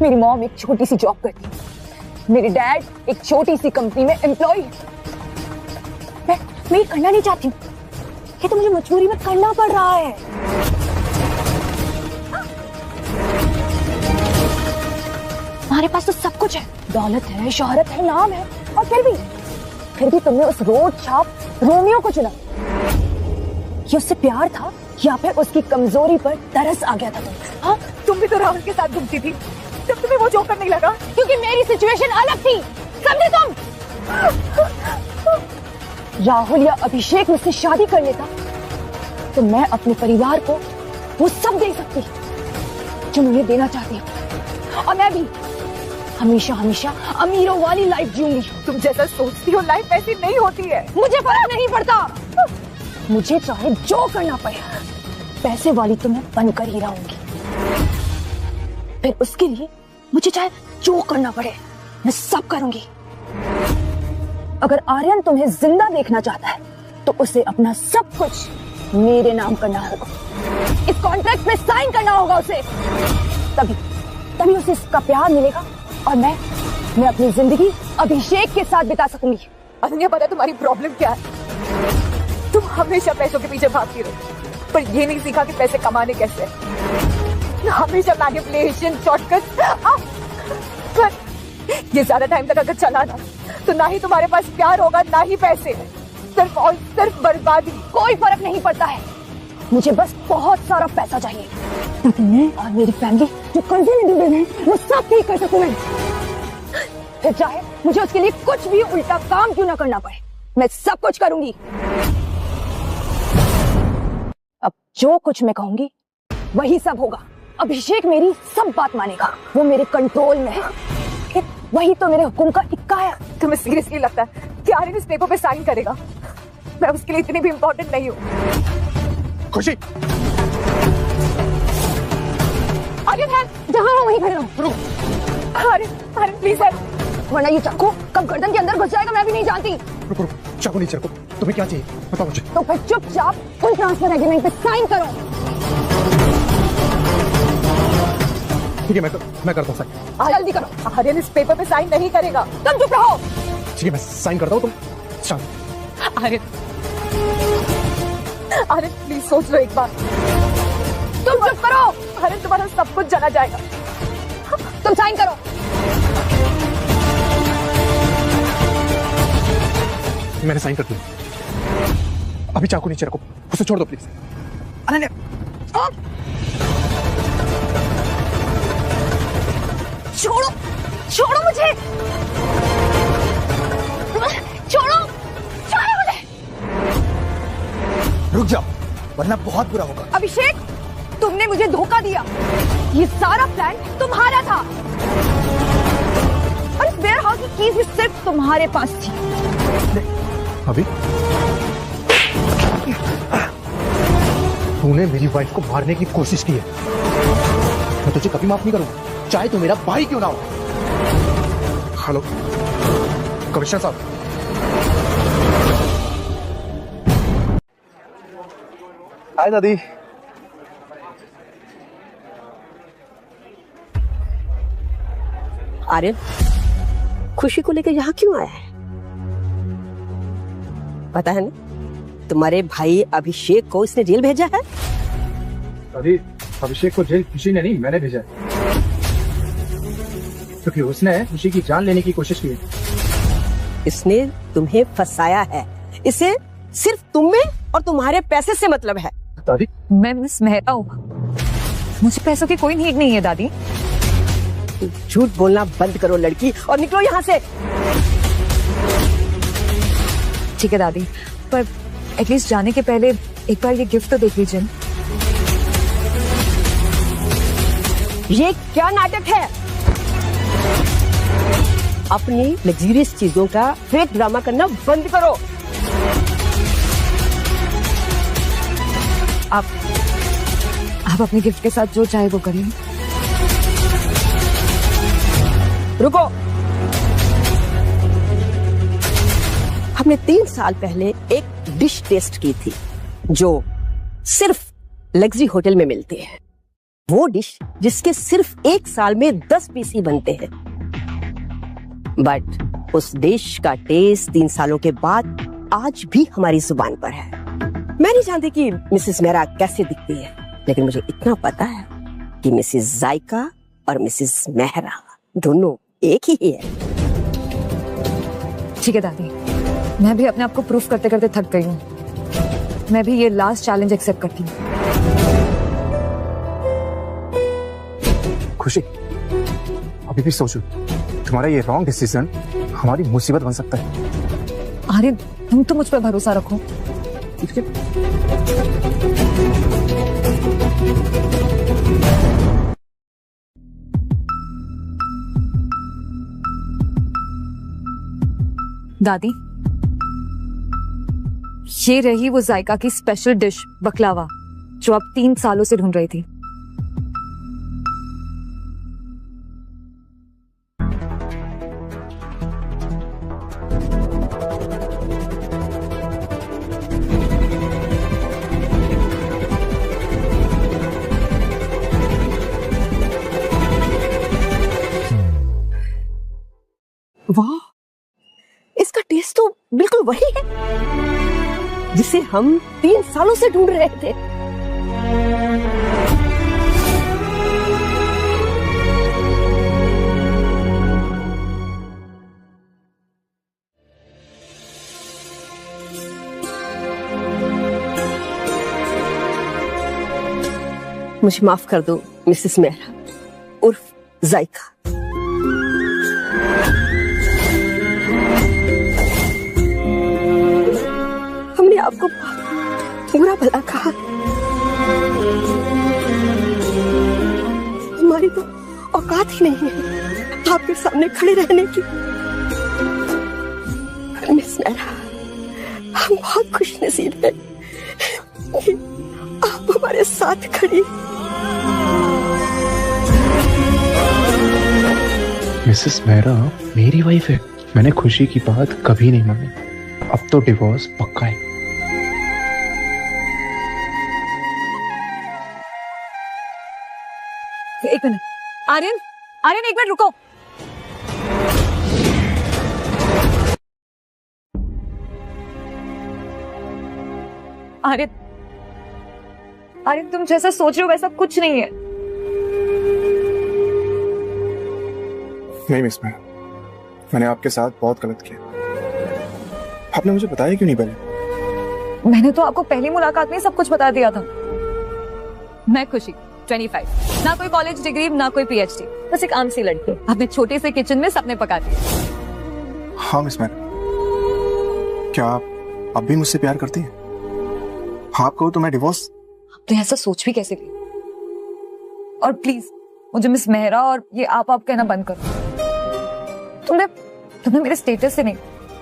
मेरी मॉम एक छोटी सी जॉब करती है, मेरे डैड एक छोटी सी कंपनी में एम्प्लॉय है। मैं ये करना नहीं चाहती हूँ, ये तो मुझे मजबूरी में करना पड़ रहा है। हमारे पास तो सब कुछ है, दौलत है, शोहरत है, नाम है, और फिर भी तुमने उस रोड छाप रोमियो को चुना। ये उससे प्यार था या फिर उसकी कमजोरी पर तरस आ गया था तुम्हें? हाँ, तुम भी तो राहुल के साथ घूमती थी, जब तुम्हें वो जोकर नहीं लगा, क्योंकि मेरी सिचुएशन अलग थी, समझे तुम? राहुल या अभिषेक मुझसे शादी कर लेता तो मैं अपने परिवार को वो सब दे सकती जो मुझे देना चाहती हूँ, और मैं भी हमेशा हमेशा अमीरों वाली लाइफ जीऊंगी। तुम जैसा सोचती हो लाइफ ऐसी नहीं होती है। मुझे फर्क नहीं पड़ता, मुझे चाहे जो करना पड़े, पैसे वाली तो मैं बनकर ही रहूंगी। फिर उसके लिए मुझे चाहे जो करना पड़े मैं सब करूंगी। अगर आर्यन तुम्हें जिंदा देखना चाहता है तो उसे अपना सब कुछ मेरे नाम करना होगा, इस कॉन्ट्रैक्ट में साइन करना होगा उसे। तभी उसे इसका प्यार मिलेगा और मैं अपनी जिंदगी अभिषेक के साथ बिता सकूंगी। अनन्या, पता है तुम्हारी प्रॉब्लम क्या है? तुम हमेशा पैसों के पीछे भागती रही, पर ये नहीं सीखा कि पैसे कमाने कैसे। हमेशा मैनिपुलेशन, शॉर्टकट। पर ये ज्यादा टाइम तक अगर चला ना तो ना ही तुम्हारे पास प्यार होगा ना ही पैसे, सिर्फ और सिर्फ बर्बादी। कोई फर्क नहीं पड़ता है, मुझे बस बहुत सारा पैसा चाहिए ताकि मैं और मेरी फैमिली जो कर्जे में डूबे हैं वो सब ठीक कर सकूं। फिर चाहे मुझे उसके लिए कुछ भी उल्टा काम क्यों ना करना पड़े, मैं सब कुछ करूंगी। अब जो कुछ मैं कहूंगी वही सब होगा। अभिषेक मेरी सब बात मानेगा, वो मेरे कंट्रोल में है, वही तो मेरे हुक्म का इक्का है। तुम्हें सीरियसली लगता है कि आर्यन इस पेपर पे साइन करेगा? मैं उसके लिए इतनी भी इम्पोर्टेंट नहीं हूँ। खुशी, आर्यन है जहाँ हो वहीं खड़े रहो। आर्यन प्लीज है, वरना ये चाकू कब गर्दन के अंदर घुस जाएगा मैं भी नहीं जानती। रुको, चाकू नहीं चाकू, तुम्हें क्या चाहिए बताओ मुझे। तो फिर चुपचाप उन ट्रांसफर एग्रीमेंट पे साइन करो। ठीक है, मैं करता हूँ साइन। जल्दी करो। आर्यन इस पेपर पे साइन नहीं करेगा, तुम चुप रहो। ठीक है, मैं साइन करता हूँ, तुम शांत। आर्यन प्लीज सोच लो एक बार। तुम चुप करो। आर्यन, तुम्हारा सब कुछ चला जाएगा, तुम साइन करो। मैंने साइन कर दिया, अभी चाकू नीचे रखो, उसे छोड़ दो प्लीज। अनन्या, छोड़ो मुझे। रुक जाओ वरना बहुत बुरा होगा। अभिषेक, तुमने मुझे धोखा दिया। ये सारा प्लान तुम्हारा था और इस वेयर हाउस की कीज भी सिर्फ तुम्हारे पास थी। अभी तूने मेरी वाइफ को मारने की कोशिश की है, मैं तुझे कभी माफ नहीं करूंगा, चाहे तो मेरा भाई क्यों ना हो। हेलो कमिश्नर साहब। हाय दादी। आर्यन, खुशी को लेकर यहाँ क्यों आया है? पता है ना, तुम्हारे भाई अभिषेक को इसने जेल भेजा है। दादी, अभिषेक को जेल खुशी ने नहीं, मैंने भेजा है, क्योंकि उसने खुशी की जान लेने की कोशिश की है। इसने तुम्हें फंसाया है। इसे सिर्फ तुम्हें और तुम्हारे पैसे से मतलब है। दादी, मैं मिस मेहरा हूँ, मुझे पैसों की कोई नीड नहीं है दादी। झूठ बोलना बंद करो लड़की, और निकलो यहाँ से। ठीक है दादी, पर एटलीस्ट जाने के पहले एक बार ये गिफ्ट तो देख लीजिए। ये क्या नाटक है? अपनी लग्जरियस चीजों का फेक ड्रामा करना बंद करो। आप अपने गिफ्ट के साथ जो चाहे वो करिए। रुको, हमने 3 साल पहले एक डिश टेस्ट की थी जो सिर्फ लग्जरी होटल में मिलती है। वो डिश जिसके सिर्फ 1 साल में 10 पीस ही बनते हैं। बट उस डिश का टेस्ट 3 सालों के बाद आज भी हमारी जुबान पर है। मैं नहीं जानती कि मिसेस मेहरा कैसे दिखती है, लेकिन मुझे इतना पता है कि मिसेस जायका और मिसेस मेहरा दोनों एक ही है। ठीक है दादी, मैं भी अपने आप को प्रूफ करते करते थक गई हूँ। मैं भी ये लास्ट चैलेंज एक्सेप्ट करती हूँ। खुशी, अभी भी सोचो, तुम्हारा ये रॉन्ग डिसीजन हमारी मुसीबत बन सकता है। अरे तुम तो मुझ पर भरोसा रखो। दादी, ये रही वो जायका की स्पेशल डिश बकलावा जो आप 3 सालों से ढूंढ रही थी। वाह, इसका टेस्ट तो बिल्कुल वही है जिसे हम 3 सालों से ढूंढ रहे थे। मुझे माफ कर दो मिसेस मेहरा उर्फ जायका। हमने आपको बुरा भला कहा। हमारी तो औकात ही नहीं है आपके सामने खड़े रहने की। मिस मेहरा, हम बहुत खुशनसीब हैं कि आप हमारे साथ खड़ी। मिसेस मेहरा मेरी वाइफ है, मैंने खुशी की बात कभी नहीं मानी। अब तो डिवोर्स पक्का है। एक मिनट, आर्यन, आर्यन एक मिनट रुको। आर्यन, आर्यन तुम जैसा सोच रहे हो वैसा कुछ नहीं है। नहीं मिस मेहरा, मैंने आपके साथ बहुत गलत किया। आपने मुझे बताया क्यों नहीं पहले? मैंने तो आपको पहली मुलाकात में सब कुछ बता दिया था। मैं खुशी, 25, ना कोई कॉलेज डिग्री ना कोई PhD, बस एक आम सी लड़की। अपने छोटे से किचन में सपने पकाती है। हाँ मिस मेहरा, क्या आप अब भी मुझसे प्यार करती हैं? आप कहो तो मैं डिवोर्स। तो ऐसा सोच भी कैसे ली? और प्लीज मुझे मिस मेहरा और ये आप कहना बंद करो। तुमने मेरे स्टेटस से नहीं,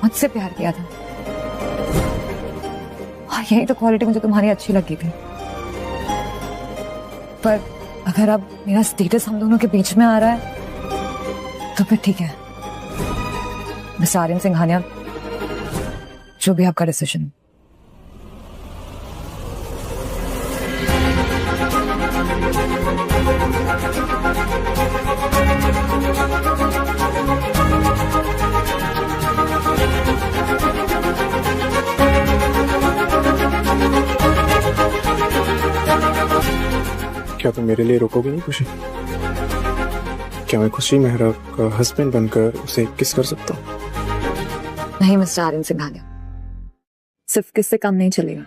मुझसे प्यार किया था, और यही तो क्वालिटी मुझे तुम्हारी अच्छी लगी थी। पर अगर अब मेरा स्टेटस हम दोनों के बीच में आ रहा है तो फिर ठीक है, मिस आर्यन सिंघानिया, जो भी आपका डिसीजन। क्या तुम मेरे लिए रोकोगे नहीं खुशी? क्या मैं खुशी मेहरा का हस्बैंड बनकर उसे किस कर सकता हूँ? नहीं मिस्टर आर्यन सिंघानिया, सिर्फ किस से काम नहीं चलेगा।